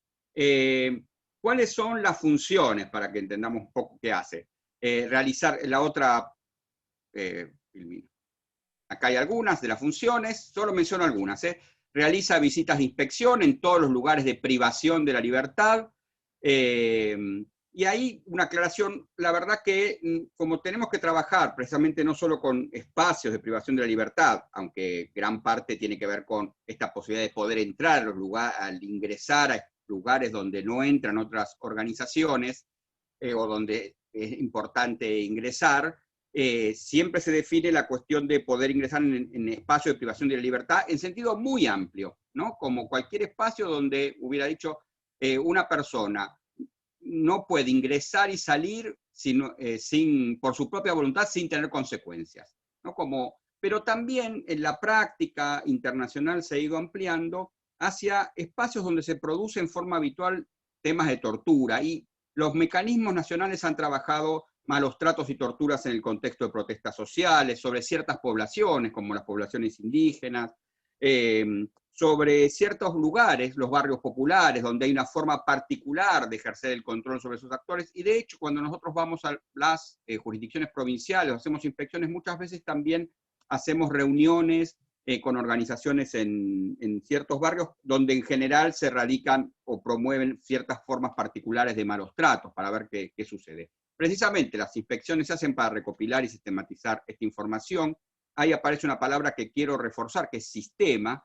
¿Cuáles son las funciones, para que entendamos un poco qué hace? Realizar la otra... acá hay algunas de las funciones, solo menciono algunas. Realiza visitas de inspección en todos los lugares de privación de la libertad. Y ahí una aclaración, la verdad que como tenemos que trabajar precisamente no solo con espacios de privación de la libertad, aunque gran parte tiene que ver con esta posibilidad de poder entrar a los lugares, al ingresar a lugares donde no entran otras organizaciones, o donde es importante ingresar, siempre se define la cuestión de poder ingresar en espacios de privación de la libertad en sentido muy amplio, ¿no? Como cualquier espacio donde hubiera dicho una persona no puede ingresar y salir por su propia voluntad sin tener consecuencias, ¿no? Pero también en la práctica internacional se ha ido ampliando hacia espacios donde se produce en forma habitual temas de tortura, y los mecanismos nacionales han trabajado malos tratos y torturas en el contexto de protestas sociales, sobre ciertas poblaciones, como las poblaciones indígenas, sobre ciertos lugares, los barrios populares, donde hay una forma particular de ejercer el control sobre sus actores, y de hecho cuando nosotros vamos a las jurisdicciones provinciales, hacemos inspecciones, muchas veces también hacemos reuniones con organizaciones en ciertos barrios, donde en general se radican o promueven ciertas formas particulares de malos tratos, para ver qué sucede. Precisamente las inspecciones se hacen para recopilar y sistematizar esta información. Ahí aparece una palabra que quiero reforzar, que es sistema,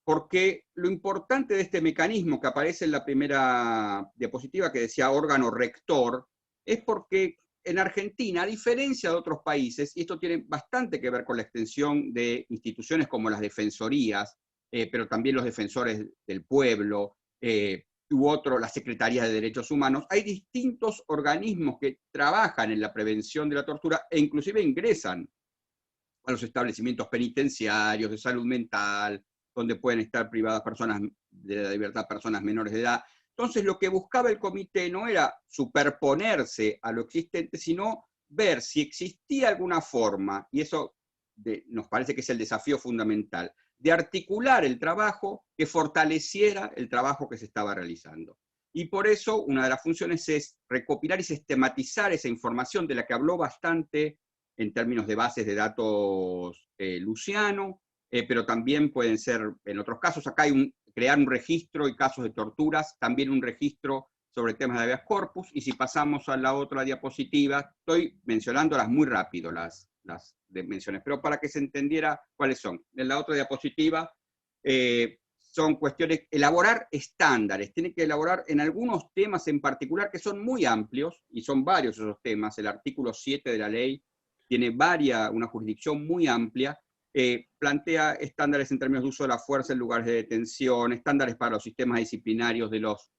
porque lo importante de este mecanismo que aparece en la primera diapositiva, que decía órgano rector, es porque en Argentina, a diferencia de otros países, y esto tiene bastante que ver con la extensión de instituciones como las defensorías, pero también los defensores del pueblo, u otro, la Secretaría de Derechos Humanos. Hay distintos organismos que trabajan en la prevención de la tortura e inclusive ingresan a los establecimientos penitenciarios, de salud mental, donde pueden estar privadas personas de la libertad, personas menores de edad. Entonces, lo que buscaba el comité no era superponerse a lo existente, sino ver si existía alguna forma, y eso nos parece que es el desafío fundamental, de articular el trabajo que fortaleciera el trabajo que se estaba realizando. Y por eso una de las funciones es recopilar y sistematizar esa información de la que habló bastante en términos de bases de datos Luciano, pero también pueden ser, en otros casos, acá hay crear un registro y casos de torturas, también un registro sobre temas de habeas corpus, y si pasamos a la otra diapositiva, estoy mencionándolas muy rápido, las menciones, pero para que se entendiera cuáles son. En la otra diapositiva son cuestiones, elaborar estándares, tiene que elaborar en algunos temas en particular que son muy amplios, y son varios esos temas, el artículo 7 de la ley tiene una jurisdicción muy amplia, plantea estándares en términos de uso de la fuerza en lugares de detención, estándares para los sistemas disciplinarios de las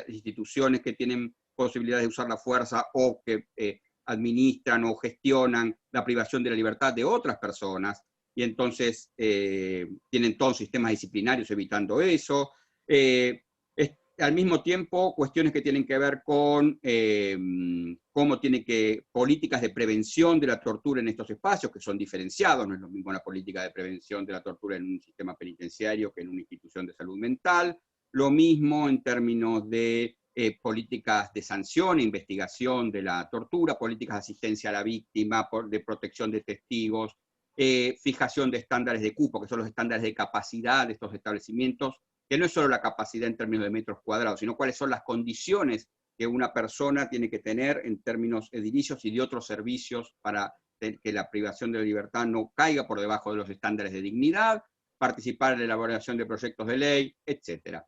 instituciones que tienen posibilidad de usar la fuerza o que administran o gestionan la privación de la libertad de otras personas, y entonces tienen todos sistemas disciplinarios evitando eso. Al mismo tiempo, cuestiones que tienen que ver con cómo políticas de prevención de la tortura en estos espacios, que son diferenciados, no es lo mismo la política de prevención de la tortura en un sistema penitenciario que en una institución de salud mental, lo mismo en términos de políticas de sanción e investigación de la tortura, políticas de asistencia a la víctima, de protección de testigos, fijación de estándares de cupo, que son los estándares de capacidad de estos establecimientos, que no es solo la capacidad en términos de metros cuadrados, sino cuáles son las condiciones que una persona tiene que tener en términos edilicios y de otros servicios para que la privación de la libertad no caiga por debajo de los estándares de dignidad, participar en la elaboración de proyectos de ley, etc.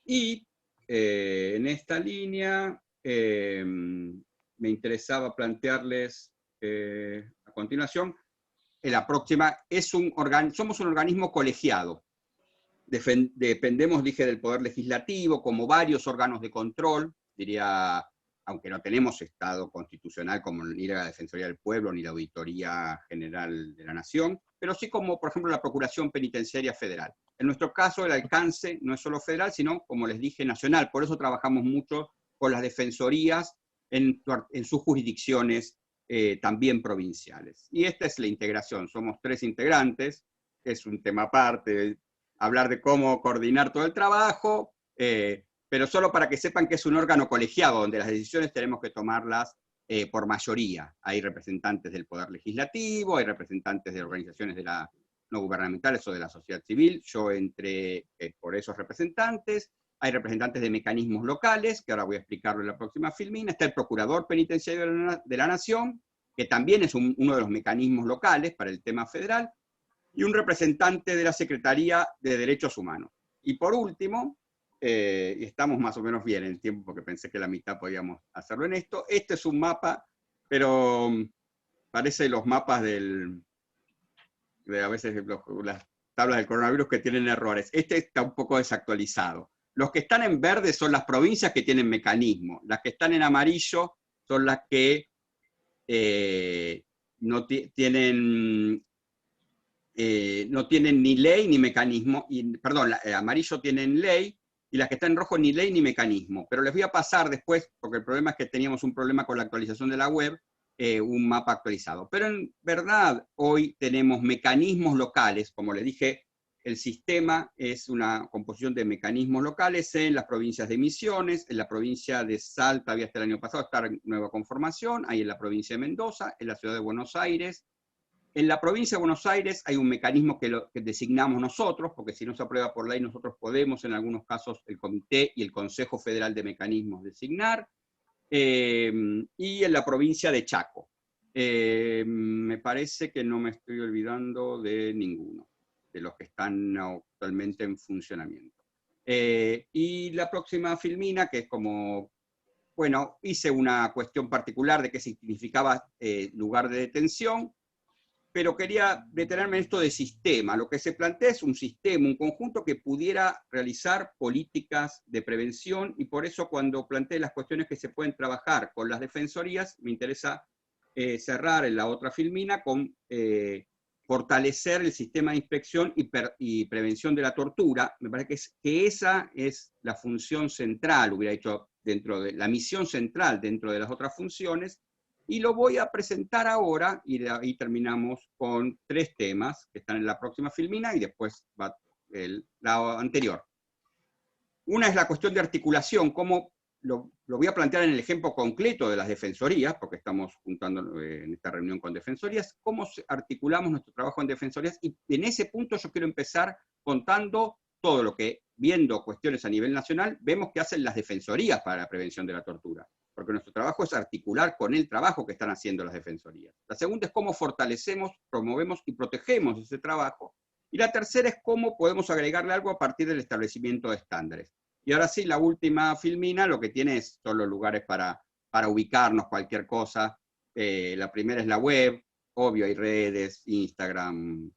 Y en esta línea me interesaba plantearles a continuación, la próxima, somos un organismo colegiado. Dependemos, dije, del Poder Legislativo, como varios órganos de control, diría, aunque no tenemos Estado constitucional como ni la Defensoría del Pueblo ni la Auditoría General de la Nación, pero sí como, por ejemplo, la Procuración Penitenciaria Federal. En nuestro caso, el alcance no es solo federal, sino, como les dije, nacional. Por eso trabajamos mucho con las defensorías en sus jurisdicciones también provinciales. Y esta es la integración. Somos 3 integrantes, es un tema aparte, hablar de cómo coordinar todo el trabajo, pero solo para que sepan que es un órgano colegiado, donde las decisiones tenemos que tomarlas por mayoría. Hay representantes del Poder Legislativo, hay representantes de organizaciones no gubernamentales o de la sociedad civil, yo entré por esos representantes, hay representantes de mecanismos locales, que ahora voy a explicarlo en la próxima filmina, está el Procurador Penitenciario de la Nación, que también es uno de los mecanismos locales para el tema federal, y un representante de la Secretaría de Derechos Humanos. Y por último, y estamos más o menos bien en el tiempo, porque pensé que la mitad podíamos hacerlo en esto, este es un mapa, pero parece los mapas a veces las tablas del coronavirus que tienen errores. Este está un poco desactualizado. Los que están en verde son las provincias que tienen mecanismo. Las que están en amarillo son las que no tienen ni ley ni mecanismo, perdón, amarillo tienen ley, y las que están en rojo ni ley ni mecanismo. Pero les voy a pasar después, porque el problema es que teníamos un problema con la actualización de la web, un mapa actualizado. Pero en verdad, hoy tenemos mecanismos locales, como les dije, el sistema es una composición de mecanismos locales en las provincias de Misiones, en la provincia de Salta había hasta el año pasado, está en nueva conformación, hay en la provincia de Mendoza, en la ciudad de Buenos Aires. En la provincia de Buenos Aires hay un mecanismo que designamos nosotros, porque si no se aprueba por ley, nosotros podemos, en algunos casos, el Comité y el Consejo Federal de Mecanismos designar, y en la provincia de Chaco. Me parece que no me estoy olvidando de ninguno, de los que están actualmente en funcionamiento. Y la próxima filmina, que es como, bueno, hice una cuestión particular de qué significaba lugar de detención, pero quería detenerme en esto de sistema. Lo que se plantea es un sistema, un conjunto que pudiera realizar políticas de prevención, y por eso cuando planteé las cuestiones que se pueden trabajar con las defensorías, me interesa cerrar en la otra filmina con fortalecer el sistema de inspección y prevención de la tortura. Me parece que esa es la función central, hubiera dicho, dentro de la misión central dentro de las otras funciones, y lo voy a presentar ahora, y de ahí terminamos con 3 temas que están en la próxima filmina, y después va la anterior. Una es la cuestión de articulación, cómo lo voy a plantear en el ejemplo concreto de las defensorías, porque estamos juntando en esta reunión con defensorías, cómo articulamos nuestro trabajo en defensorías, y en ese punto yo quiero empezar contando todo lo que, viendo cuestiones a nivel nacional, vemos que hacen las defensorías para la prevención de la tortura, porque nuestro trabajo es articular con el trabajo que están haciendo las defensorías. La segunda es cómo fortalecemos, promovemos y protegemos ese trabajo, y la tercera es cómo podemos agregarle algo a partir del establecimiento de estándares. Y ahora sí, la última filmina lo que tiene son los lugares para ubicarnos, cualquier cosa. La primera es la web, obvio hay redes, Instagram,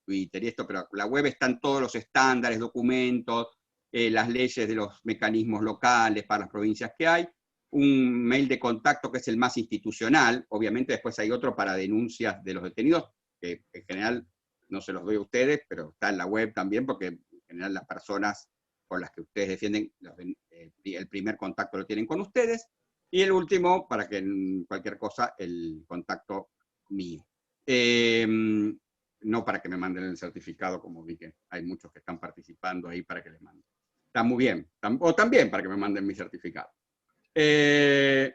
Twitter y esto, pero la web están todos los estándares, documentos, las leyes de los mecanismos locales para las provincias que hay, un mail de contacto que es el más institucional, obviamente después hay otro para denuncias de los detenidos, que en general no se los doy a ustedes, pero está en la web también, porque en general las personas con las que ustedes defienden, el primer contacto lo tienen con ustedes, y el último, para que en cualquier cosa, el contacto mío. No para que me manden el certificado, como vi que hay muchos que están participando ahí para que les manden. Está muy bien, o también para que me manden mi certificado. Dije,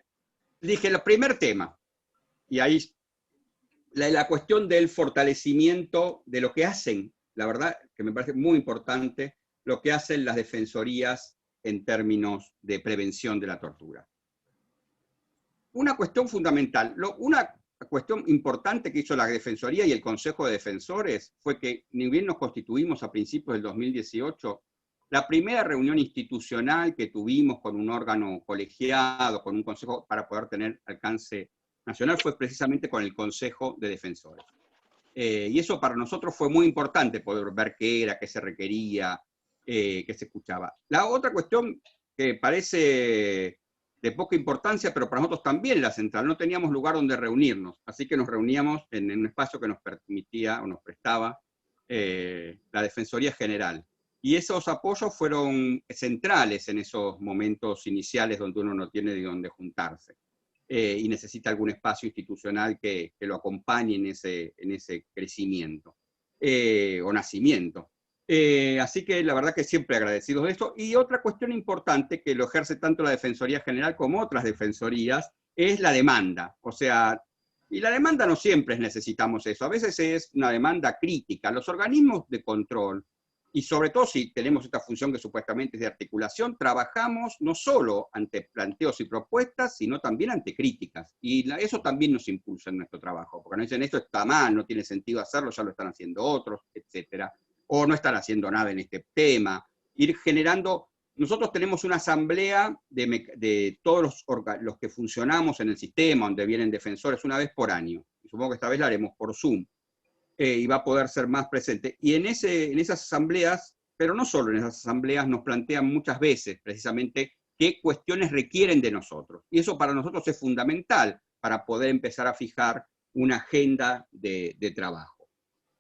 el primer tema, y ahí la cuestión del fortalecimiento de lo que hacen, la verdad que me parece muy importante, lo que hacen las defensorías en términos de prevención de la tortura. Una cuestión fundamental, una cuestión importante que hizo la Defensoría y el Consejo de Defensores fue que, ni bien nos constituimos a principios del 2018, la primera reunión institucional que tuvimos con un órgano colegiado, con un consejo para poder tener alcance nacional, fue precisamente con el Consejo de Defensores. Y eso para nosotros fue muy importante, poder ver qué era, qué se requería, que se escuchaba. La otra cuestión que parece de poca importancia, pero para nosotros también la central, no teníamos lugar donde reunirnos, así que nos reuníamos en un espacio que nos permitía o nos prestaba la Defensoría General. Y esos apoyos fueron centrales en esos momentos iniciales donde uno no tiene de dónde juntarse. Y necesita algún espacio institucional que lo acompañe en ese crecimiento o nacimiento. Así que la verdad que siempre agradecidos de esto. Y otra cuestión importante que lo ejerce tanto la Defensoría General como otras defensorías es la demanda. O sea, y la demanda no siempre necesitamos eso, a veces es una demanda crítica. Los organismos de control, y sobre todo si tenemos esta función que supuestamente es de articulación, trabajamos no solo ante planteos y propuestas, sino también ante críticas. Y eso también nos impulsa en nuestro trabajo, porque nos dicen esto está mal, no tiene sentido hacerlo, ya lo están haciendo otros, etcétera. O no están haciendo nada en este tema, ir generando. Nosotros tenemos una asamblea de todos los que funcionamos en el sistema, donde vienen defensores una vez por año, y supongo que esta vez la haremos por Zoom, y va a poder ser más presente. Y en esas asambleas, pero no solo en esas asambleas, nos plantean muchas veces precisamente qué cuestiones requieren de nosotros, y eso para nosotros es fundamental para poder empezar a fijar una agenda de trabajo.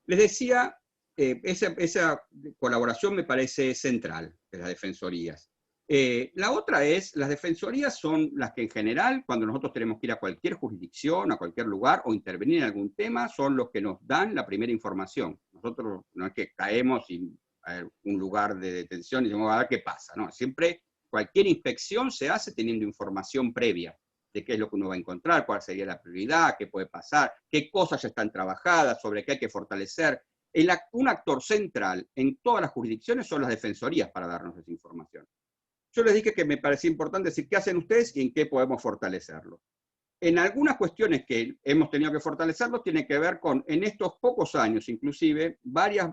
Les decía, esa colaboración me parece central de las defensorías. La otra es, las defensorías son las que en general, cuando nosotros tenemos que ir a cualquier jurisdicción, a cualquier lugar, o intervenir en algún tema, son los que nos dan la primera información. Nosotros no es que caemos en un lugar de detención y decimos, a ver qué pasa, no, siempre cualquier inspección se hace teniendo información previa de qué es lo que uno va a encontrar, cuál sería la prioridad, qué puede pasar, qué cosas ya están trabajadas, sobre qué hay que fortalecer. Un actor central en todas las jurisdicciones son las defensorías para darnos esa información. Yo les dije que me parecía importante decir qué hacen ustedes y en qué podemos fortalecerlo. En algunas cuestiones que hemos tenido que fortalecerlo tiene que ver con, en estos pocos años inclusive,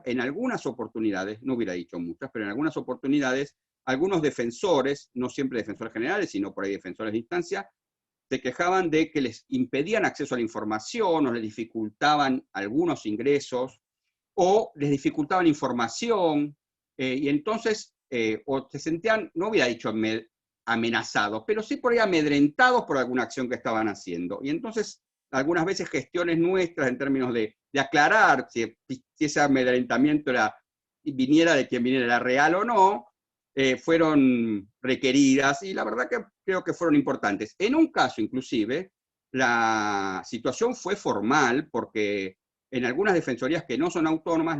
en algunas oportunidades, no hubiera dicho muchas, pero en algunas oportunidades, algunos defensores, no siempre defensores generales, sino por ahí defensores de instancia, se quejaban de que les impedían acceso a la información, o les dificultaban algunos ingresos, o les dificultaban información, y entonces, o se sentían, no hubiera dicho amenazados, pero sí por ahí amedrentados por alguna acción que estaban haciendo. Y entonces, algunas veces gestiones nuestras en términos de aclarar si ese amedrentamiento viniera de quien viniera, era real o no, fueron requeridas, y la verdad que creo que fueron importantes. En un caso, inclusive, la situación fue formal, porque en algunas defensorías que no son autónomas,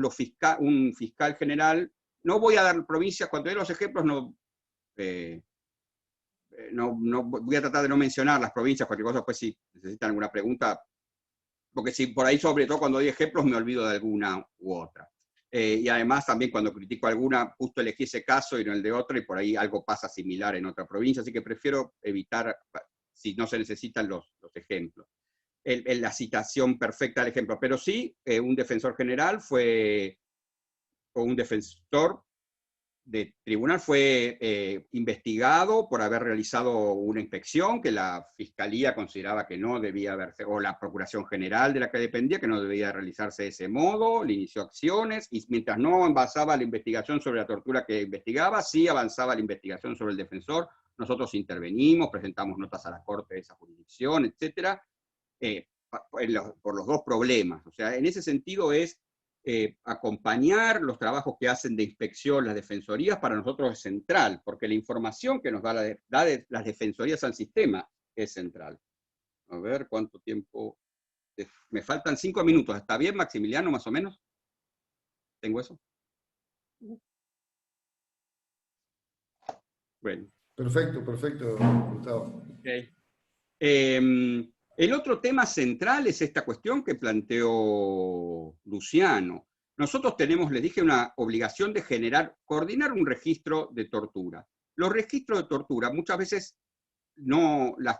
un fiscal general, no voy a dar provincias, cuando doy los ejemplos no voy a tratar de no mencionar las provincias, cualquier cosa, pues si necesitan alguna pregunta, porque si por ahí, sobre todo cuando doy ejemplos, me olvido de alguna u otra. Y además también cuando critico alguna, justo elegí ese caso y no el de otro, y por ahí algo pasa similar en otra provincia, así que prefiero evitar, si no se necesitan los ejemplos. La citación perfecta del ejemplo, pero sí, un defensor general o un defensor de tribunal fue investigado por haber realizado una inspección que la Fiscalía consideraba que no debía haberse, o la Procuración General de la que dependía, que no debía realizarse de ese modo, le inició acciones, y mientras no avanzaba la investigación sobre la tortura que investigaba, sí avanzaba la investigación sobre el defensor. Nosotros intervenimos, presentamos notas a la Corte de esa jurisdicción, etcétera, por los dos problemas. O sea, en ese sentido es acompañar los trabajos que hacen de inspección las defensorías. Para nosotros es central, porque la información que nos da las defensorías al sistema es central. A ver, ¿cuánto tiempo? Me faltan 5 minutos. ¿Está bien, Maximiliano, más o menos? ¿Tengo eso? Bueno. Perfecto, Gustavo. Okay. El otro tema central es esta cuestión que planteó Luciano. Nosotros tenemos, les dije, una obligación de coordinar un registro de tortura. Los registros de tortura muchas veces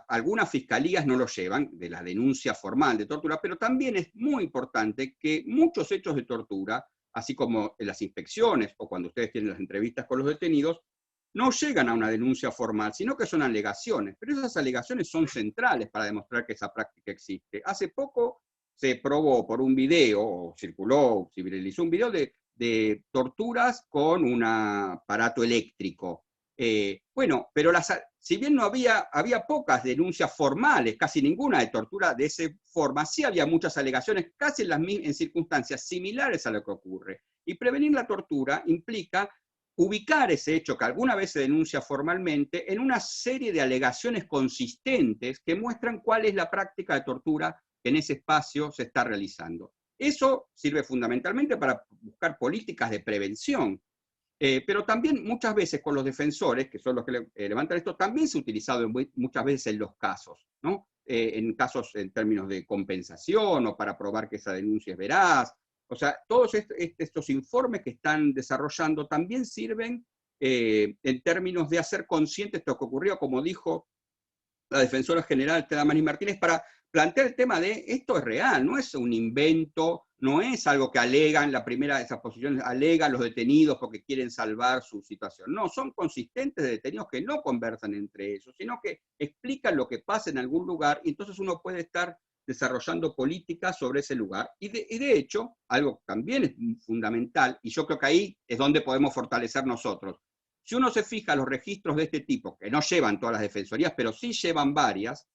algunas fiscalías no los llevan, de la denuncia formal de tortura, pero también es muy importante que muchos hechos de tortura, así como en las inspecciones o cuando ustedes tienen las entrevistas con los detenidos, no llegan a una denuncia formal, sino que son alegaciones. Pero esas alegaciones son centrales para demostrar que esa práctica existe. Hace poco se probó por un video, o circuló, se viralizó un video de torturas con un aparato eléctrico. Bueno, pero si bien no había pocas denuncias formales, casi ninguna de tortura de esa forma, sí había muchas alegaciones, casi en circunstancias similares a lo que ocurre. Y prevenir la tortura implica ubicar ese hecho que alguna vez se denuncia formalmente en una serie de alegaciones consistentes que muestran cuál es la práctica de tortura que en ese espacio se está realizando. Eso sirve fundamentalmente para buscar políticas de prevención, pero también muchas veces con los defensores, que son los que levantan esto, también se ha utilizado muchas veces en los casos, ¿no? En casos en términos de compensación o para probar que esa denuncia es veraz. O sea, todos estos informes que están desarrollando también sirven en términos de hacer consciente esto que ocurrió, como dijo la defensora general Damaris Martínez, para plantear el tema de esto es real, no es un invento, no es algo que alegan, la primera de esas posiciones alegan los detenidos porque quieren salvar su situación. No, son consistentes de detenidos que no conversan entre ellos, sino que explican lo que pasa en algún lugar, y entonces uno puede estar desarrollando políticas sobre ese lugar. Y de hecho, algo que también es fundamental, y yo creo que ahí es donde podemos fortalecer nosotros. Si uno se fija los registros de este tipo, que no llevan todas las defensorías, pero sí llevan varias,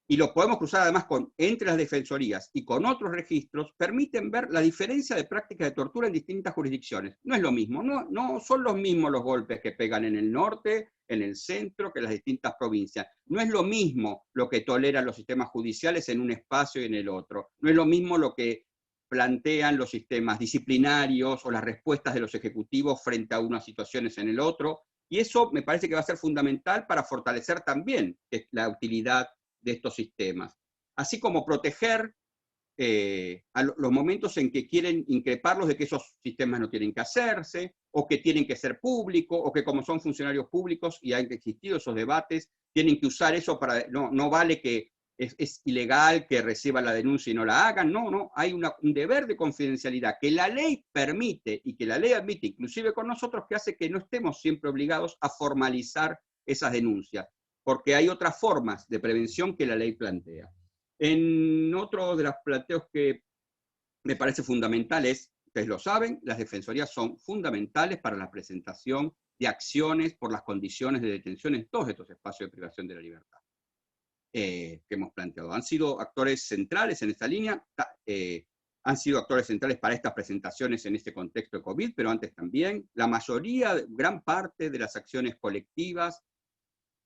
y los podemos cruzar además entre las defensorías y con otros registros, permiten ver la diferencia de prácticas de tortura en distintas jurisdicciones. No es lo mismo, no son los mismos los golpes que pegan en el norte, en el centro, que en las distintas provincias. No es lo mismo lo que toleran los sistemas judiciales en un espacio y en el otro. No es lo mismo lo que plantean los sistemas disciplinarios o las respuestas de los ejecutivos frente a unas situaciones en el otro. Y eso me parece que va a ser fundamental para fortalecer también la utilidad de estos sistemas. Así como proteger a los momentos en que quieren increparlos de que esos sistemas no tienen que hacerse, o que tienen que ser públicos, o que como son funcionarios públicos y han existido esos debates, tienen que usar eso para... No vale que es ilegal que reciban la denuncia y no la hagan. No, hay un deber de confidencialidad que la ley permite y que la ley admite, inclusive con nosotros, que hace que no estemos siempre obligados a formalizar esas denuncias. porque hay otras formas de prevención que la ley plantea. En otro de los planteos que me parece fundamental es, ustedes lo saben, las defensorías son fundamentales para la presentación de acciones por las condiciones de detención en todos estos espacios de privación de la libertad que hemos planteado. Han sido actores centrales en esta línea, han sido actores centrales para estas presentaciones en este contexto de COVID, pero antes también. La mayoría, gran parte de las acciones colectivas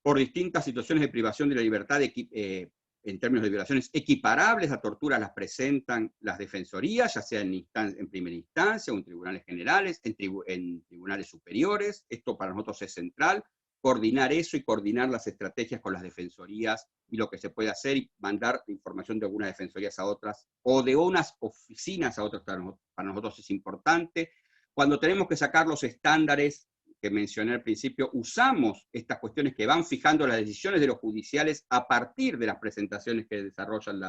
por distintas situaciones de privación de la libertad en términos de violaciones equiparables a tortura las presentan las defensorías, ya sea en primera instancia o en tribunales generales, en tribunales superiores. Esto para nosotros es central, coordinar eso y coordinar las estrategias con las defensorías y lo que se puede hacer y mandar información de algunas defensorías a otras o de unas oficinas a otras para nosotros es importante. Cuando tenemos que sacar los estándares que mencioné al principio, usamos estas cuestiones que van fijando las decisiones de los judiciales a partir de las presentaciones que desarrollan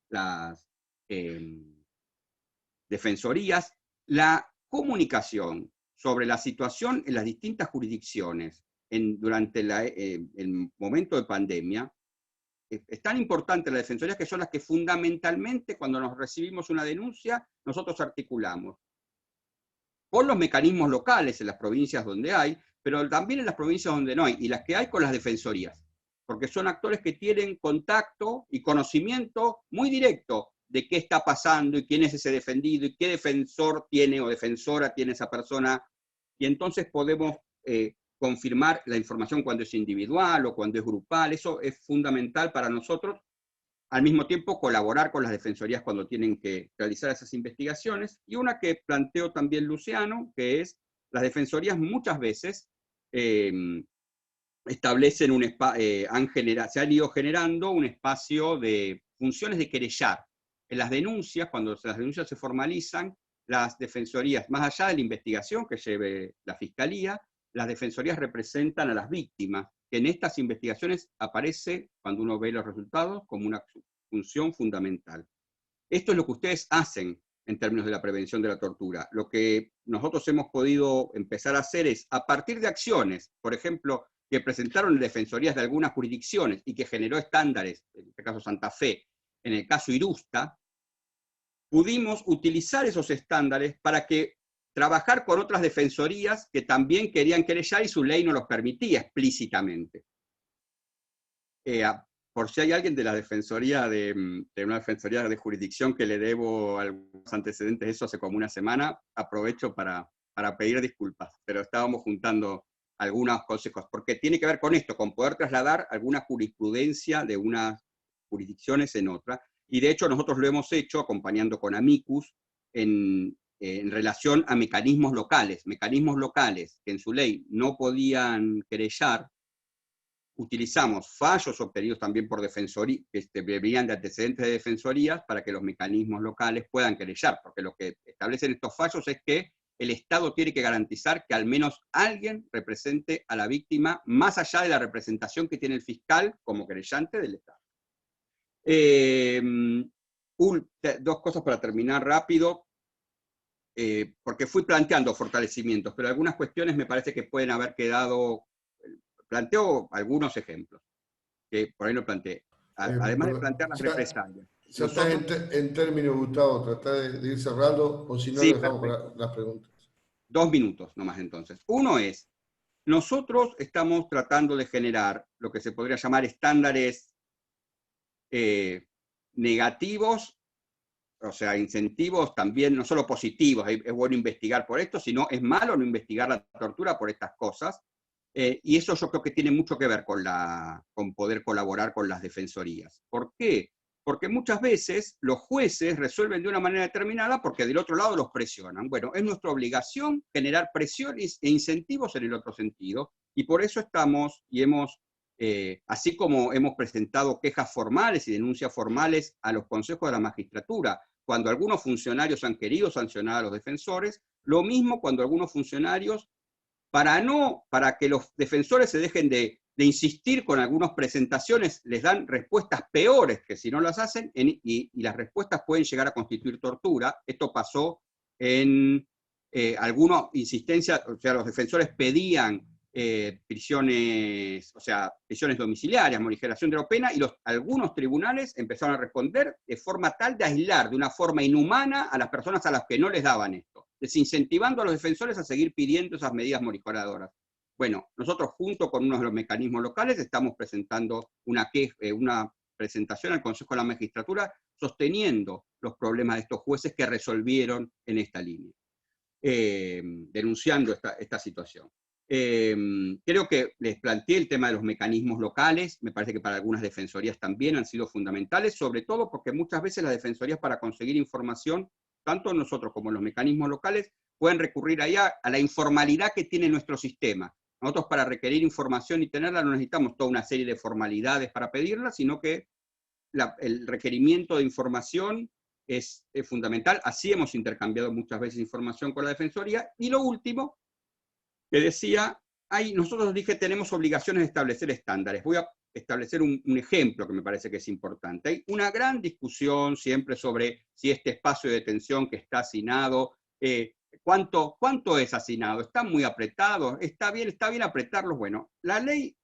las defensorías. La comunicación sobre la situación en las distintas jurisdicciones durante el momento de pandemia es tan importante las defensorías que son las que fundamentalmente cuando nos recibimos una denuncia nosotros articulamos con los mecanismos locales en las provincias donde hay, pero también en las provincias donde no hay, y las que hay con las defensorías, porque son actores que tienen contacto y conocimiento muy directo de qué está pasando y quién es ese defendido y qué defensor tiene o defensora tiene esa persona, y entonces podemos confirmar la información cuando es individual o cuando es grupal. Eso es fundamental para nosotros. Al mismo tiempo, colaborar con las defensorías cuando tienen que realizar esas investigaciones. Y una que planteó también Luciano, que es, las defensorías muchas veces establecen se han ido generando un espacio de funciones de querellar. En las denuncias, cuando las denuncias se formalizan, las defensorías, más allá de la investigación que lleve la Fiscalía, las defensorías representan a las víctimas, que en estas investigaciones aparece, cuando uno ve los resultados, como una función fundamental. Esto es lo que ustedes hacen en términos de la prevención de la tortura. Lo que nosotros hemos podido empezar a hacer es, a partir de acciones, por ejemplo, que presentaron defensorías de algunas jurisdicciones y que generó estándares, en este caso Santa Fe, en el caso Irusta, pudimos utilizar esos estándares para trabajar con otras defensorías que también querían querellar y su ley no los permitía explícitamente. Por si hay alguien de la defensoría, de una defensoría de jurisdicción que le debo algunos antecedentes, eso hace como una semana, aprovecho para pedir disculpas, pero estábamos juntando algunos consejos, porque tiene que ver con esto, con poder trasladar alguna jurisprudencia de unas jurisdicciones en otra, y de hecho nosotros lo hemos hecho acompañando con Amicus en relación a mecanismos locales que en su ley no podían querellar. Utilizamos fallos obtenidos también por defensorías, que venían de antecedentes de defensorías, para que los mecanismos locales puedan querellar, porque lo que establecen estos fallos es que el Estado tiene que garantizar que al menos alguien represente a la víctima, más allá de la representación que tiene el fiscal como querellante del Estado. Dos cosas para terminar rápido, porque fui planteando fortalecimientos, pero algunas cuestiones me parece que pueden haber quedado. Planteo algunos ejemplos, que por ahí lo planteé. Además de plantear las represalias. Ya estás en términos, Gustavo, tratá de ir cerrando, o si no, sí, dejamos para las preguntas. 2 minutos nomás entonces. Uno es, nosotros estamos tratando de generar lo que se podría llamar estándares negativos, o sea, incentivos también, no solo positivos, es bueno investigar por esto, sino es malo no investigar la tortura por estas cosas. Y eso yo creo que tiene mucho que ver con poder colaborar con las defensorías. ¿Por qué? Porque muchas veces los jueces resuelven de una manera determinada porque del otro lado los presionan. Bueno, es nuestra obligación generar presiones e incentivos en el otro sentido, y por eso estamos, y así como hemos presentado quejas formales y denuncias formales a los consejos de la magistratura, cuando algunos funcionarios han querido sancionar a los defensores, lo mismo cuando algunos funcionarios, para que los defensores se dejen de insistir con algunas presentaciones, les dan respuestas peores que si no las hacen, y las respuestas pueden llegar a constituir tortura. Esto pasó en alguna insistencia, o sea, los defensores pedían prisiones, o sea, prisiones domiciliarias, morigeración de la pena, y algunos tribunales empezaron a responder de forma tal de aislar de una forma inhumana a las personas a las que no les daban esto, desincentivando a los defensores a seguir pidiendo esas medidas morigeradores. Bueno, nosotros junto con uno de los mecanismos locales estamos presentando una presentación al Consejo de la Magistratura sosteniendo los problemas de estos jueces que resolvieron en esta línea, denunciando esta situación. Creo que les planteé el tema de los mecanismos locales, me parece que para algunas defensorías también han sido fundamentales, sobre todo porque muchas veces las defensorías para conseguir información, tanto nosotros como los mecanismos locales, pueden recurrir allá a la informalidad que tiene nuestro sistema. Nosotros para requerir información y tenerla no necesitamos toda una serie de formalidades para pedirla, sino que el requerimiento de información es fundamental. Así hemos intercambiado muchas veces información con la defensoría. Y lo último, que decía, nosotros dije tenemos obligaciones de establecer estándares. Voy a establecer un ejemplo que me parece que es importante. Hay una gran discusión siempre sobre si este espacio de detención que está hacinado, ¿cuánto es hacinado? ¿Está muy apretado? ¿Está bien apretarlos? Bueno, la ley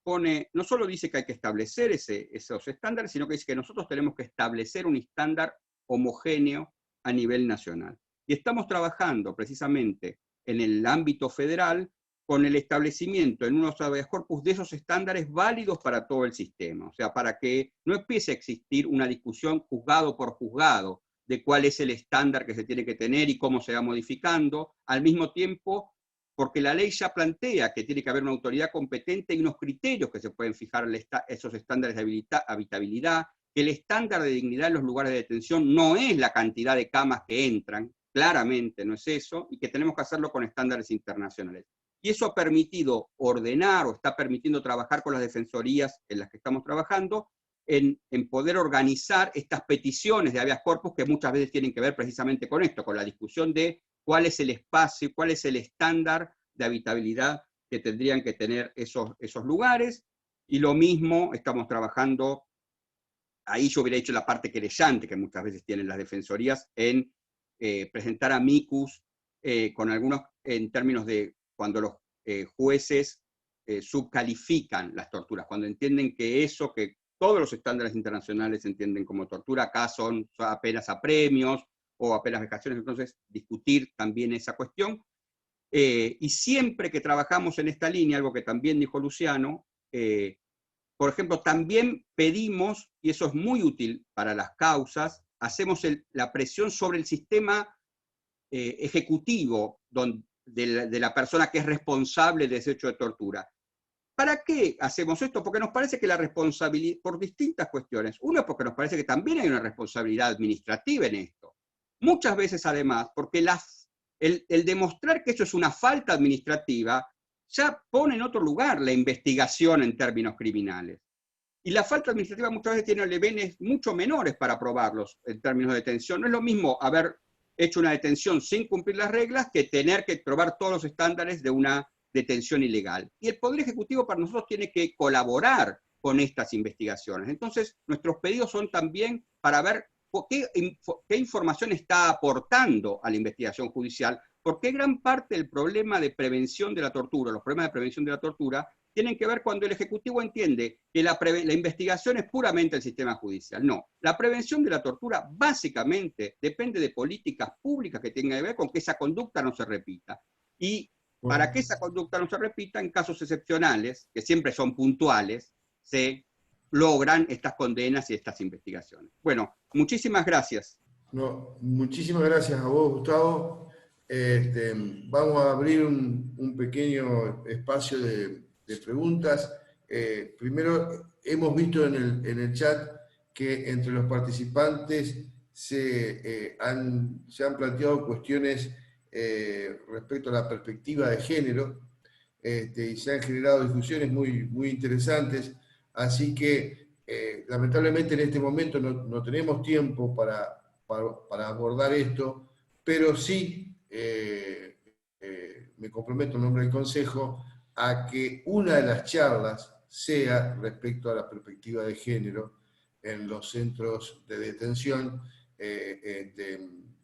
no solo dice que hay que establecer esos estándares, sino que dice que nosotros tenemos que establecer un estándar homogéneo a nivel nacional. Y estamos trabajando precisamente en el ámbito federal con el establecimiento en unos habeas corpus de esos estándares válidos para todo el sistema. O sea, para que no empiece a existir una discusión juzgado por juzgado de cuál es el estándar que se tiene que tener y cómo se va modificando, al mismo tiempo, porque la ley ya plantea que tiene que haber una autoridad competente y unos criterios que se pueden fijar esos estándares de habitabilidad, que el estándar de dignidad en los lugares de detención no es la cantidad de camas que entran, claramente no es eso, y que tenemos que hacerlo con estándares internacionales. Y eso ha permitido ordenar o está permitiendo trabajar con las defensorías en las que estamos trabajando, en poder organizar estas peticiones de habeas corpus que muchas veces tienen que ver precisamente con esto, con la discusión de cuál es el espacio, cuál es el estándar de habitabilidad que tendrían que tener esos lugares. Y lo mismo estamos trabajando, ahí yo hubiera hecho la parte querellante que muchas veces tienen las defensorías, en presentar amicus con algunos, en términos de cuando los jueces subcalifican las torturas, cuando entienden que todos los estándares internacionales entienden como tortura, acá son apenas apremios o apenas vejaciones, entonces discutir también esa cuestión. Y siempre que trabajamos en esta línea, algo que también dijo Luciano, por ejemplo, también pedimos, y eso es muy útil para las causas, hacemos la presión sobre el sistema ejecutivo de la persona que es responsable de ese hecho de tortura. ¿Para qué hacemos esto? Porque nos parece que la responsabilidad, por distintas cuestiones, uno es porque nos parece que también hay una responsabilidad administrativa en esto. Muchas veces además, porque el demostrar que eso es una falta administrativa, ya pone en otro lugar la investigación en términos criminales. Y la falta administrativa muchas veces tiene levenes mucho menores para probarlos en términos de detención. No es lo mismo haber hecho una detención sin cumplir las reglas que tener que probar todos los estándares de una detención ilegal. Y el Poder Ejecutivo para nosotros tiene que colaborar con estas investigaciones. Entonces, nuestros pedidos son también para ver qué información está aportando a la investigación judicial, porque gran parte del problema de prevención de la tortura, los problemas de prevención de la tortura, tienen que ver cuando el Ejecutivo entiende que la investigación es puramente el sistema judicial. No, la prevención de la tortura básicamente depende de políticas públicas que tengan que ver con que esa conducta no se repita. Y para que esa conducta no se repita, en casos excepcionales, que siempre son puntuales, se logran estas condenas y estas investigaciones. Bueno, muchísimas gracias. No, muchísimas gracias a vos, Gustavo. Vamos a abrir un pequeño espacio de preguntas. Primero, hemos visto en el chat que entre los participantes se han planteado cuestiones respecto a la perspectiva de género, y se han generado discusiones muy interesantes, así que lamentablemente en este momento no tenemos tiempo para abordar esto, pero sí me comprometo en nombre del Consejo a que una de las charlas sea respecto a la perspectiva de género en los centros de detención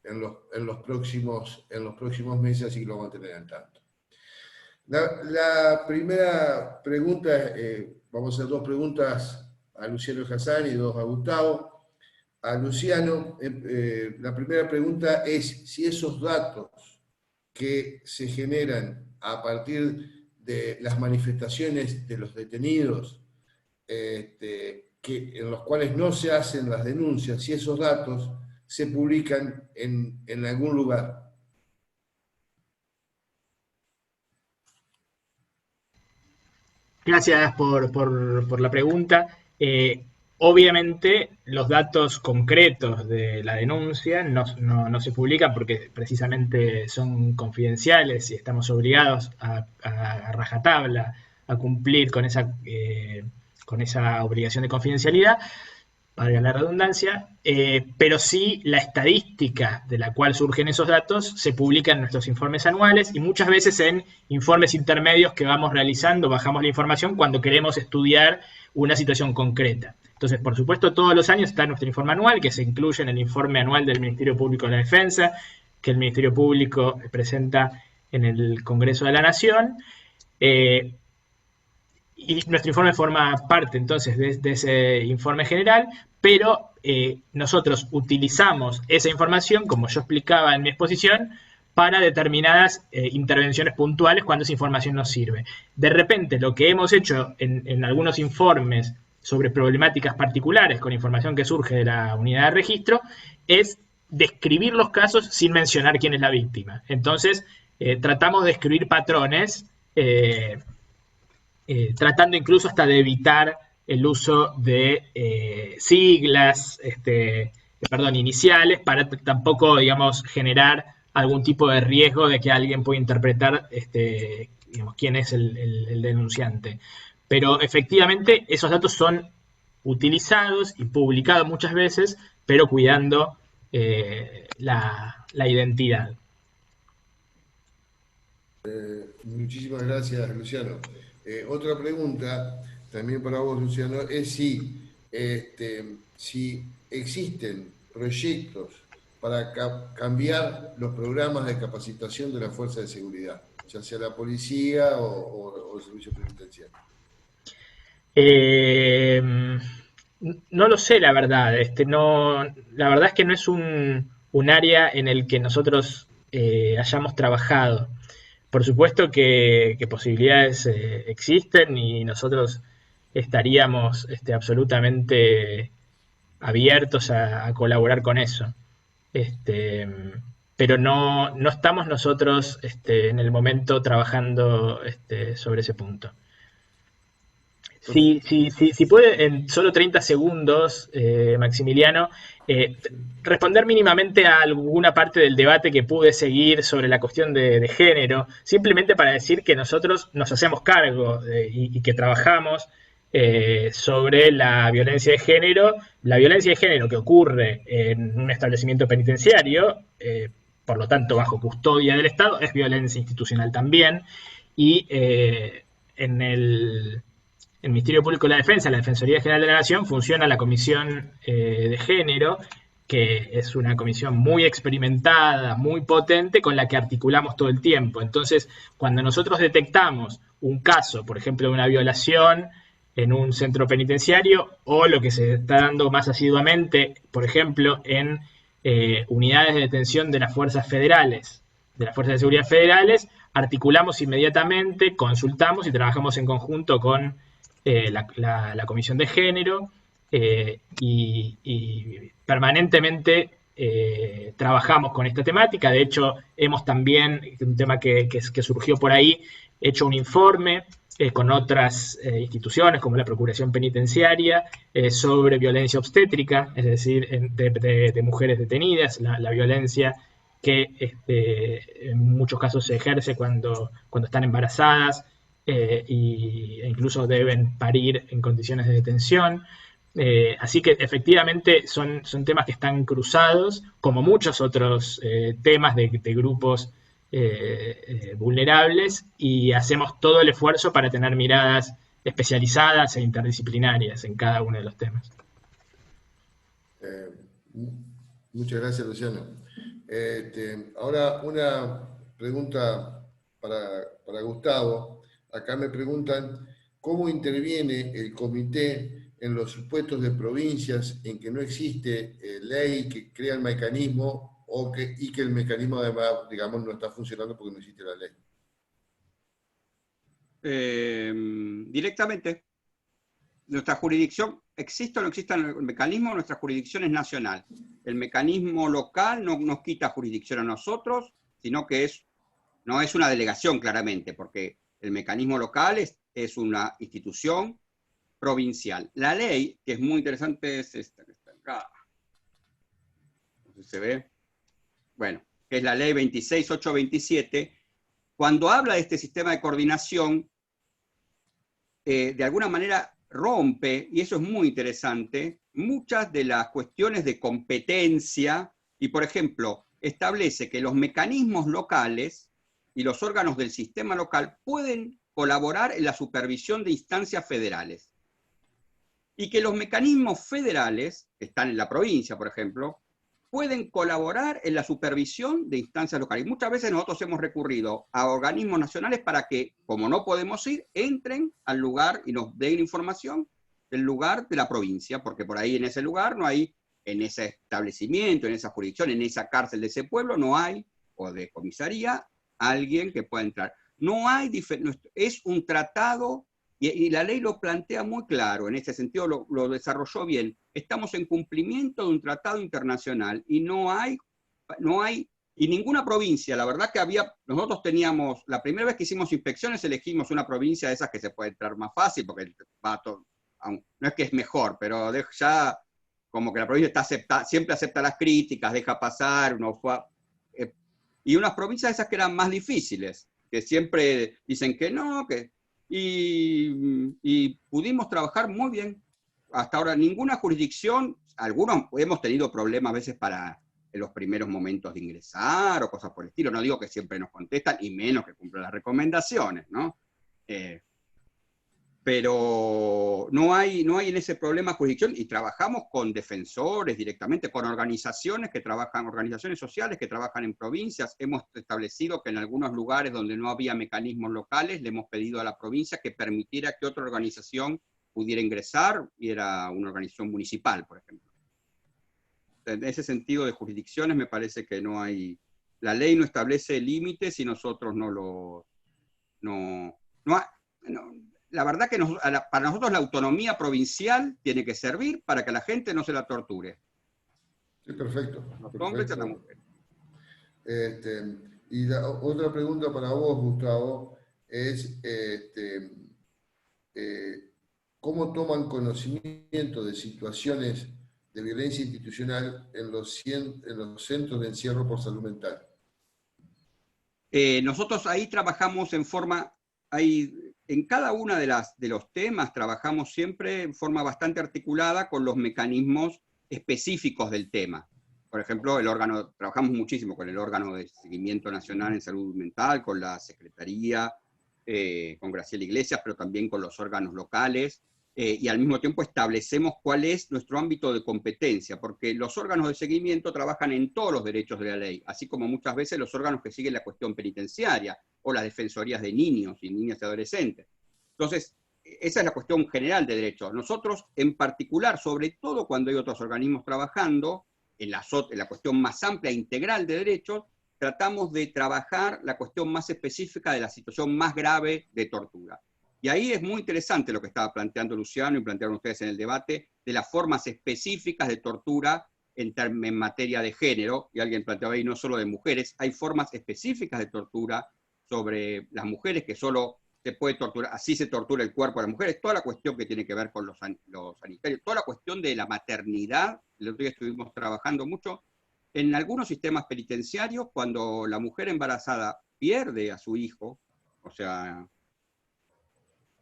en los próximos meses, así que lo vamos a tener al tanto. La primera pregunta, vamos a hacer dos preguntas a Luciano Hassan y dos a Gustavo. A Luciano, la primera pregunta es si esos datos que se generan a partir de las manifestaciones de los detenidos, en los cuales no se hacen las denuncias, si esos datos se publican en algún lugar. Gracias por la pregunta. Obviamente los datos concretos de la denuncia no se publican porque precisamente son confidenciales y estamos obligados a rajatabla a cumplir con esa obligación de confidencialidad, valga la redundancia, pero sí la estadística de la cual surgen esos datos se publica en nuestros informes anuales y muchas veces en informes intermedios que vamos realizando, bajamos la información cuando queremos estudiar una situación concreta. Entonces, por supuesto, todos los años está nuestro informe anual, que se incluye en el informe anual del Ministerio Público de la Defensa, que el Ministerio Público presenta en el Congreso de la Nación. Y nuestro informe forma parte entonces de ese informe general, pero nosotros utilizamos esa información, como yo explicaba en mi exposición, para determinadas intervenciones puntuales cuando esa información nos sirve. De repente, lo que hemos hecho en algunos informes sobre problemáticas particulares con información que surge de la unidad de registro es describir los casos sin mencionar quién es la víctima. Entonces, tratamos de describir patrones tratando incluso hasta de evitar el uso de siglas, iniciales, para tampoco, digamos, generar algún tipo de riesgo de que alguien pueda interpretar digamos, quién es el denunciante. Pero efectivamente esos datos son utilizados y publicados muchas veces, pero cuidando la identidad. Muchísimas gracias, Luciano. Otra pregunta, también para vos, Luciano, es si existen proyectos para cambiar los programas de capacitación de la Fuerza de Seguridad, ya sea la policía o el servicio penitenciario. No lo sé, la verdad. La verdad es que no es un área en el que nosotros hayamos trabajado. Por supuesto que posibilidades existen y nosotros estaríamos absolutamente abiertos a colaborar con eso. Pero no estamos nosotros en el momento trabajando sobre ese punto. Si puede, en solo 30 segundos, Maximiliano, responder mínimamente a alguna parte del debate que pude seguir sobre la cuestión de género, simplemente para decir que nosotros nos hacemos cargo y que trabajamos sobre la violencia de género que ocurre en un establecimiento penitenciario, por lo tanto bajo custodia del Estado, es violencia institucional también, y en el Ministerio Público de la Defensa, la Defensoría General de la Nación, funciona la Comisión de Género, que es una comisión muy experimentada, muy potente, con la que articulamos todo el tiempo. Entonces, cuando nosotros detectamos un caso, por ejemplo, de una violación en un centro penitenciario, o lo que se está dando más asiduamente, por ejemplo, en unidades de detención de las fuerzas federales, de las fuerzas de seguridad federales, articulamos inmediatamente, consultamos y trabajamos en conjunto con la Comisión de Género y permanentemente trabajamos con esta temática. De hecho, hemos también, un tema que surgió por ahí, hecho un informe con otras instituciones como la Procuración Penitenciaria sobre violencia obstétrica, es decir, de mujeres detenidas, la violencia que en muchos casos se ejerce cuando están embarazadas, e incluso deben parir en condiciones de detención. Así que efectivamente son temas que están cruzados, como muchos otros temas de grupos vulnerables, y hacemos todo el esfuerzo para tener miradas especializadas e interdisciplinarias en cada uno de los temas. Muchas gracias, Luciano. Ahora una pregunta para Gustavo. Acá me preguntan cómo interviene el comité en los supuestos de provincias en que no existe ley que crea el mecanismo y que el mecanismo además, digamos, no está funcionando porque no existe la ley. Directamente. Nuestra jurisdicción, existe o no existe el mecanismo, nuestra jurisdicción es nacional. El mecanismo local no nos quita jurisdicción a nosotros, sino que no es una delegación claramente, porque el mecanismo local es una institución provincial. La ley, que es muy interesante, es esta que está acá. No sé si se ve. Bueno, que es la ley 26827. Cuando habla de este sistema de coordinación, de alguna manera rompe, y eso es muy interesante, muchas de las cuestiones de competencia, y por ejemplo, establece que los mecanismos locales y los órganos del sistema local pueden colaborar en la supervisión de instancias federales. Y que los mecanismos federales, que están en la provincia, por ejemplo, pueden colaborar en la supervisión de instancias locales. Y muchas veces nosotros hemos recurrido a organismos nacionales para que, como no podemos ir, entren al lugar y nos den información del lugar de la provincia, porque por ahí en ese lugar no hay, en ese establecimiento, en esa jurisdicción, en esa cárcel de ese pueblo, no hay, o de comisaría, alguien que pueda entrar. No hay, es un tratado, y la ley lo plantea muy claro, en ese sentido lo desarrolló bien. Estamos en cumplimiento de un tratado internacional y no hay, y ninguna provincia, la verdad que nosotros teníamos, la primera vez que hicimos inspecciones elegimos una provincia de esas que se puede entrar más fácil, porque no es que es mejor, pero ya como que la provincia siempre acepta las críticas, deja pasar, y unas provincias esas que eran más difíciles, que siempre dicen que no, y pudimos trabajar muy bien. Hasta ahora ninguna jurisdicción, algunos hemos tenido problemas a veces en los primeros momentos de ingresar o cosas por el estilo, no digo que siempre nos contestan, y menos que cumplan las recomendaciones, ¿no? Pero no hay en ese problema jurisdicción, y trabajamos con defensores directamente, con organizaciones sociales que trabajan en provincias. Hemos establecido que en algunos lugares donde no había mecanismos locales, le hemos pedido a la provincia que permitiera que otra organización pudiera ingresar, y era una organización municipal, por ejemplo. En ese sentido de jurisdicciones me parece que no hay, la ley no establece límites y nosotros la verdad que para nosotros la autonomía provincial tiene que servir para que la gente no se la torture. Sí, perfecto. Los hombres y las mujeres. Y otra pregunta para vos, Gustavo, es ¿cómo toman conocimiento de situaciones de violencia institucional en los centros de encierro por salud mental? Nosotros ahí trabajamos en cada una de los temas trabajamos siempre en forma bastante articulada con los mecanismos específicos del tema. Por ejemplo, trabajamos muchísimo con el órgano de seguimiento nacional en salud mental, con la Secretaría, con Graciela Iglesias, pero también con los órganos locales, y al mismo tiempo establecemos cuál es nuestro ámbito de competencia, porque los órganos de seguimiento trabajan en todos los derechos de la ley, así como muchas veces los órganos que siguen la cuestión penitenciaria, o las defensorías de niños y niñas y adolescentes. Entonces, esa es la cuestión general de derechos. Nosotros, en particular, sobre todo cuando hay otros organismos trabajando, en la cuestión más amplia e integral de derechos, tratamos de trabajar la cuestión más específica de la situación más grave de tortura. Y ahí es muy interesante lo que estaba planteando Luciano y plantearon ustedes en el debate, de las formas específicas de tortura en materia de género, y alguien planteaba ahí no solo de mujeres, hay formas específicas de tortura sobre las mujeres, que solo se puede torturar, así se tortura el cuerpo de las mujeres, toda la cuestión que tiene que ver con los sanitarios, toda la cuestión de la maternidad. El otro día estuvimos trabajando mucho en algunos sistemas penitenciarios, cuando la mujer embarazada pierde a su hijo, o sea,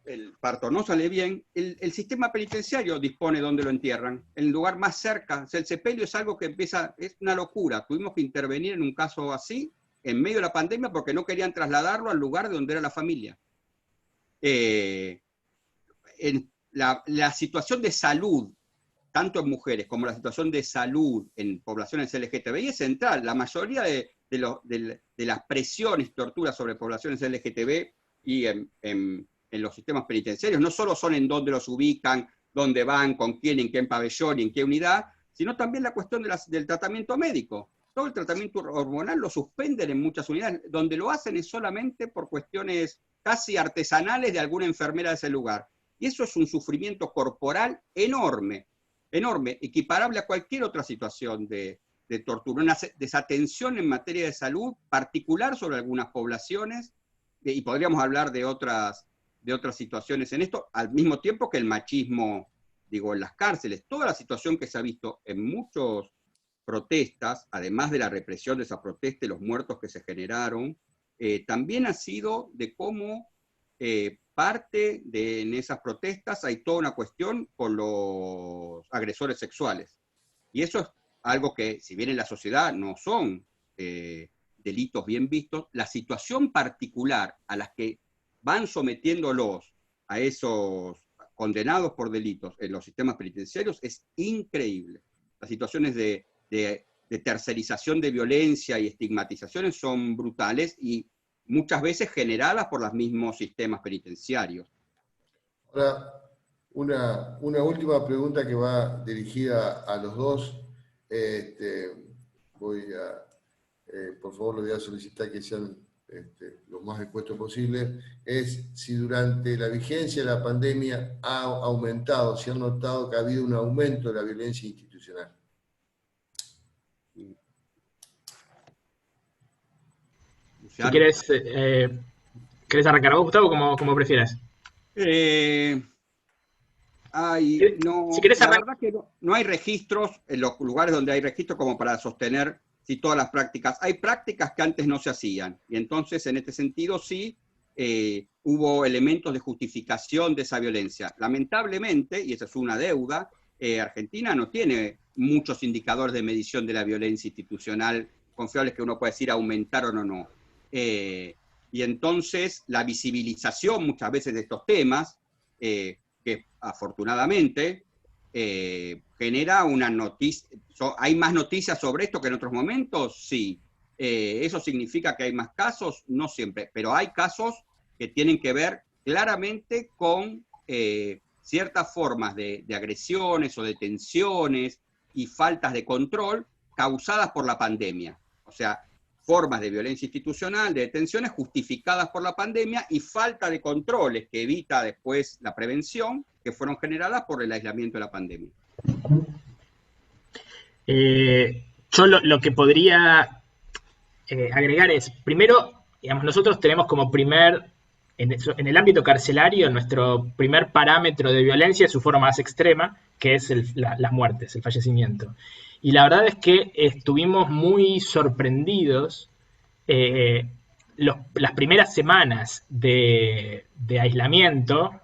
el parto no sale bien, el sistema penitenciario dispone dónde lo entierran, en el lugar más cerca. O sea, el sepelio es algo que es una locura. Tuvimos que intervenir en un caso así, en medio de la pandemia, porque no querían trasladarlo al lugar de donde era la familia. La situación de salud, tanto en mujeres como la situación de salud en poblaciones LGTBI, es central. La mayoría de de las presiones y torturas sobre poblaciones LGTB y en los sistemas penitenciarios. No solo son en dónde los ubican, dónde van, con quién, en qué pabellón y en qué unidad, sino también la cuestión del tratamiento médico. Todo el tratamiento hormonal lo suspenden en muchas unidades, donde lo hacen es solamente por cuestiones casi artesanales de alguna enfermera de ese lugar. Y eso es un sufrimiento corporal enorme, enorme, equiparable a cualquier otra situación de tortura, una desatención en materia de salud particular sobre algunas poblaciones, y podríamos hablar de otras situaciones en esto, al mismo tiempo que el machismo, digo, en las cárceles. Toda la situación que se ha visto en muchas protestas, además de la represión de esa protesta y los muertos que se generaron, también ha sido de cómo parte en esas protestas hay toda una cuestión con los agresores sexuales. Y eso es algo que, si bien en la sociedad no son delitos bien vistos, la situación particular a las que van sometiéndolos a esos condenados por delitos en los sistemas penitenciarios es increíble. Las situaciones de tercerización de violencia y estigmatizaciones son brutales y muchas veces generadas por los mismos sistemas penitenciarios. Ahora, una última pregunta que va dirigida a los dos. Por favor, le voy a solicitar que sean lo más expuestos posible. Es si durante la vigencia de la pandemia ha aumentado, si han notado que ha habido un aumento de la violencia institucional. Si querés arrancar vos, Gustavo, como prefieras. Si querés la verdad que no hay registros en los lugares donde hay registros como para sostener si todas las prácticas. Hay prácticas que antes no se hacían, y entonces en este sentido sí hubo elementos de justificación de esa violencia. Lamentablemente, y esa es una deuda, Argentina no tiene muchos indicadores de medición de la violencia institucional confiables que uno puede decir aumentaron o no. Y entonces la visibilización muchas veces de estos temas, que afortunadamente genera una noticia. ¿Hay más noticias sobre esto que en otros momentos? Sí. ¿Eso significa que hay más casos? No siempre, pero hay casos que tienen que ver claramente con ciertas formas de agresiones o de tensiones y faltas de control causadas por la pandemia. O sea, formas de violencia institucional, de detenciones justificadas por la pandemia y falta de controles que evita después la prevención, que fueron generadas por el aislamiento de la pandemia. Yo lo que podría agregar es, primero, digamos, nosotros tenemos como en el ámbito carcelario, nuestro primer parámetro de violencia es su forma más extrema, que es las muertes, el fallecimiento. Y la verdad es que estuvimos muy sorprendidos las primeras semanas de aislamiento.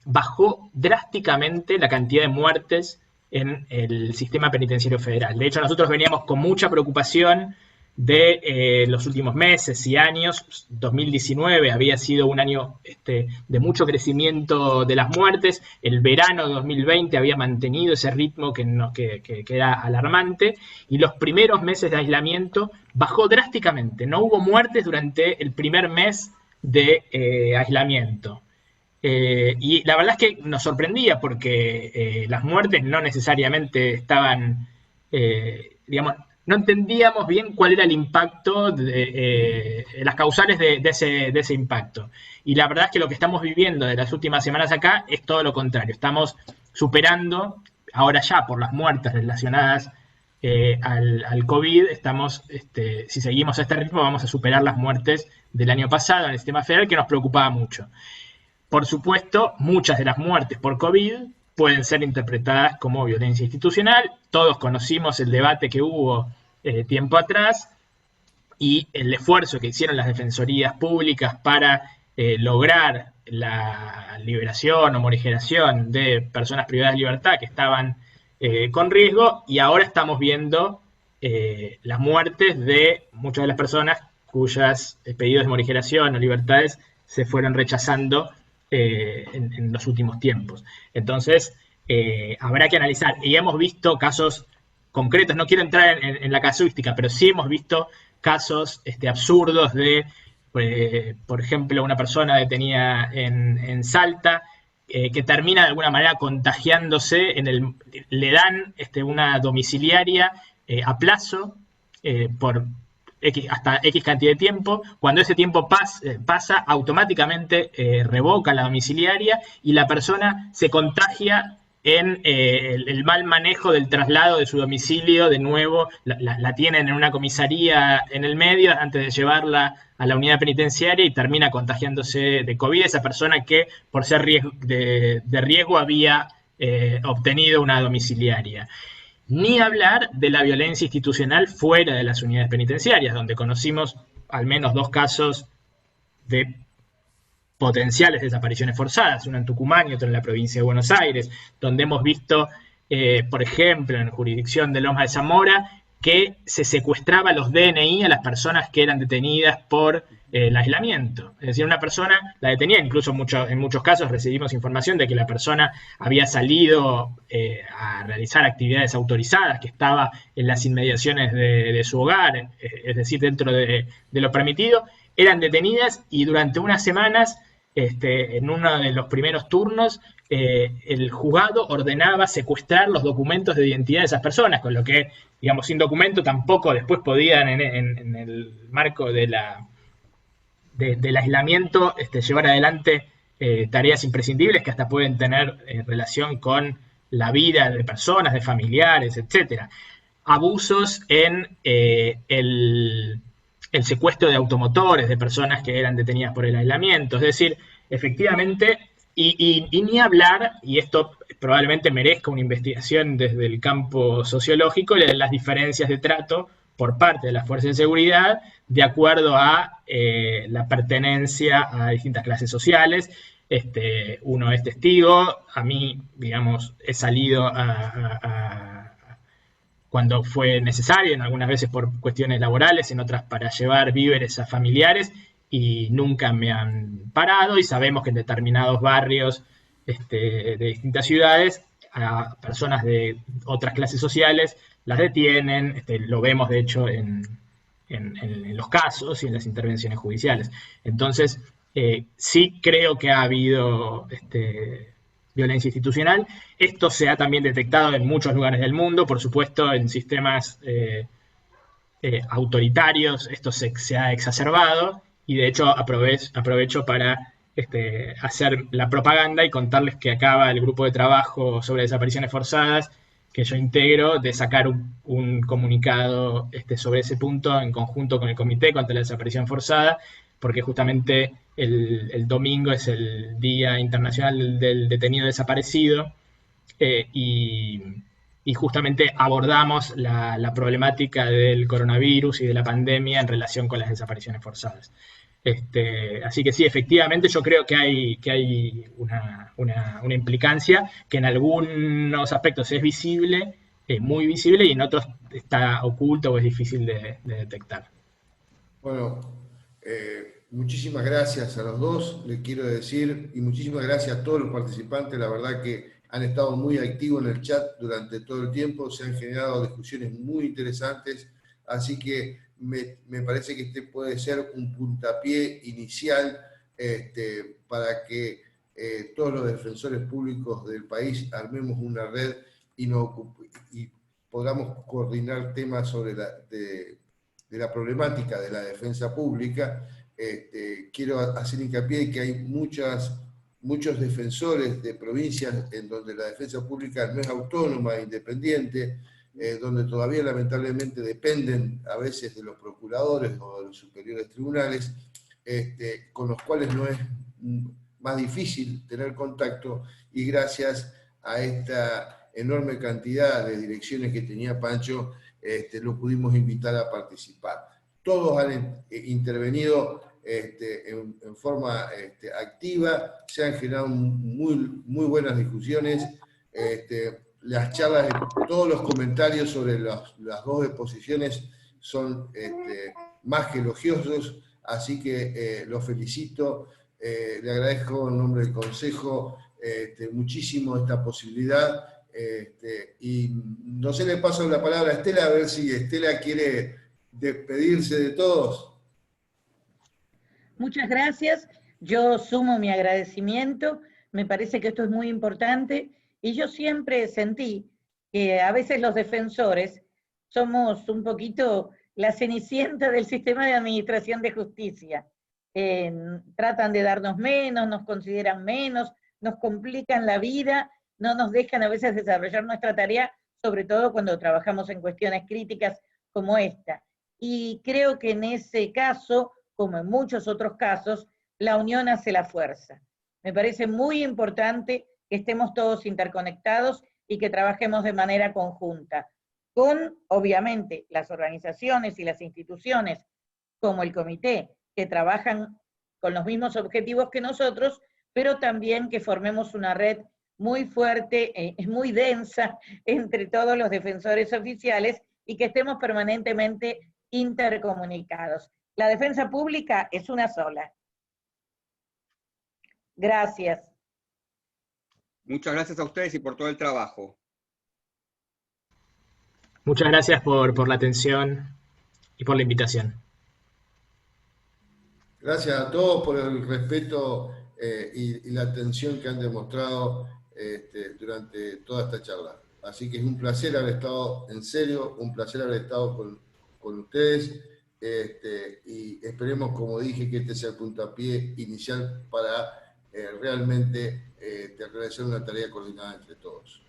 Bajó drásticamente la cantidad de muertes en el sistema penitenciario federal. De hecho, nosotros veníamos con mucha preocupación de los últimos meses y años. 2019 había sido un año de mucho crecimiento de las muertes. El verano de 2020 había mantenido ese ritmo que era alarmante, y los primeros meses de aislamiento bajó drásticamente. No hubo muertes durante el primer mes de aislamiento. Y la verdad es que nos sorprendía porque las muertes no necesariamente estaban, digamos, no entendíamos bien cuál era el impacto, las causales de ese impacto. Y la verdad es que lo que estamos viviendo de las últimas semanas acá es todo lo contrario. Estamos superando, ahora ya por las muertes relacionadas al COVID, si seguimos a este ritmo, vamos a superar las muertes del año pasado en el sistema federal, que nos preocupaba mucho. Por supuesto, muchas de las muertes por COVID pueden ser interpretadas como violencia institucional. Todos conocimos el debate que hubo tiempo atrás y el esfuerzo que hicieron las defensorías públicas para lograr la liberación o morigeración de personas privadas de libertad que estaban con riesgo, y ahora estamos viendo las muertes de muchas de las personas cuyos pedidos de morigeración o libertades se fueron rechazando en los últimos tiempos. Entonces, habrá que analizar. Y hemos visto casos concretos, no quiero entrar en la casuística, pero sí hemos visto casos absurdos de, por ejemplo, una persona detenida en Salta, que termina de alguna manera contagiándose, le dan una domiciliaria a plazo por hasta X cantidad de tiempo. Cuando ese tiempo pasa, automáticamente revoca la domiciliaria y la persona se contagia en el mal manejo del traslado de su domicilio. De nuevo, la tienen en una comisaría en el medio antes de llevarla a la unidad penitenciaria y termina contagiándose de COVID esa persona que por ser de riesgo había obtenido una domiciliaria. Ni hablar de la violencia institucional fuera de las unidades penitenciarias, donde conocimos al menos 2 casos de potenciales desapariciones forzadas, uno en Tucumán y otro en la provincia de Buenos Aires, donde hemos visto, por ejemplo, en la jurisdicción de Lomas de Zamora, que se secuestraba los DNI a las personas que eran detenidas por el aislamiento. Es decir, una persona la detenía, incluso en muchos casos recibimos información de que la persona había salido a realizar actividades autorizadas, que estaba en las inmediaciones de su hogar, es decir, dentro de lo permitido, eran detenidas y durante unas semanas, en uno de los primeros turnos, el juzgado ordenaba secuestrar los documentos de identidad de esas personas, con lo que, digamos, sin documento tampoco después podían, en el marco del aislamiento, llevar adelante tareas imprescindibles que hasta pueden tener relación con la vida de personas, de familiares, etc. Abusos en el secuestro de automotores de personas que eran detenidas por el aislamiento. Es decir, efectivamente, y ni hablar, y esto probablemente merezca una investigación desde el campo sociológico, de las diferencias de trato por parte de las fuerzas de seguridad de acuerdo a la pertenencia a distintas clases sociales. Uno es testigo, a mí, digamos, he salido cuando fue necesario, en algunas veces por cuestiones laborales, en otras para llevar víveres a familiares, y nunca me han parado, y sabemos que en determinados barrios de distintas ciudades, a personas de otras clases sociales las detienen, lo vemos de hecho en los casos y en las intervenciones judiciales. Entonces, sí creo que ha habido violencia institucional. Esto se ha también detectado en muchos lugares del mundo, por supuesto, en sistemas autoritarios esto se ha exacerbado, y de hecho aprovecho para hacer la propaganda y contarles que acaba el grupo de trabajo sobre desapariciones forzadas que yo integro de sacar un comunicado sobre ese punto en conjunto con el Comité contra la Desaparición Forzada, porque justamente el domingo es el Día Internacional del Detenido Desaparecido, y justamente abordamos la problemática del coronavirus y de la pandemia en relación con las desapariciones forzadas. Así que sí, efectivamente yo creo que hay una implicancia que en algunos aspectos es visible, muy visible, y en otros está oculto o es difícil de detectar. Bueno, muchísimas gracias a los dos, les quiero decir, y muchísimas gracias a todos los participantes. La verdad que han estado muy activos en el chat durante todo el tiempo, se han generado discusiones muy interesantes, así que me parece que este puede ser un puntapié inicial para que todos los defensores públicos del país armemos una red y podamos coordinar temas sobre de la problemática de la defensa pública. Quiero hacer hincapié en que hay muchos defensores de provincias en donde la defensa pública no es autónoma, independiente, donde todavía lamentablemente dependen a veces de los procuradores o de los superiores tribunales, con los cuales no es más difícil tener contacto, y gracias a esta enorme cantidad de direcciones que tenía Pancho, lo pudimos invitar a participar. Todos han intervenido en forma activa, se han generado muy buenas discusiones, las charlas, todos los comentarios sobre las dos exposiciones son más que elogiosos, así que los felicito, le agradezco en nombre del Consejo muchísimo esta posibilidad, y no sé, le paso la palabra a Estela, a ver si Estela quiere despedirse de todos. Muchas gracias. Yo sumo mi agradecimiento. Me parece que esto es muy importante y yo siempre sentí que a veces los defensores somos un poquito la cenicienta del sistema de administración de justicia. Tratan de darnos menos, nos consideran menos, nos complican la vida, no nos dejan a veces desarrollar nuestra tarea, sobre todo cuando trabajamos en cuestiones críticas como esta. Y creo que en ese caso, como en muchos otros casos, la unión hace la fuerza. Me parece muy importante que estemos todos interconectados y que trabajemos de manera conjunta, con, obviamente, las organizaciones y las instituciones, como el comité, que trabajan con los mismos objetivos que nosotros, pero también que formemos una red muy fuerte, muy densa, entre todos los defensores oficiales y que estemos permanentemente intercomunicados. La defensa pública es una sola. Gracias. Muchas gracias a ustedes y por todo el trabajo. Muchas gracias por la atención y por la invitación. Gracias a todos por el respeto y la atención que han demostrado durante toda esta charla. Así que es un placer haber estado, en serio, un placer haber estado con ustedes. Y esperemos, como dije, que este sea el puntapié inicial para realmente realizar una tarea coordinada entre todos.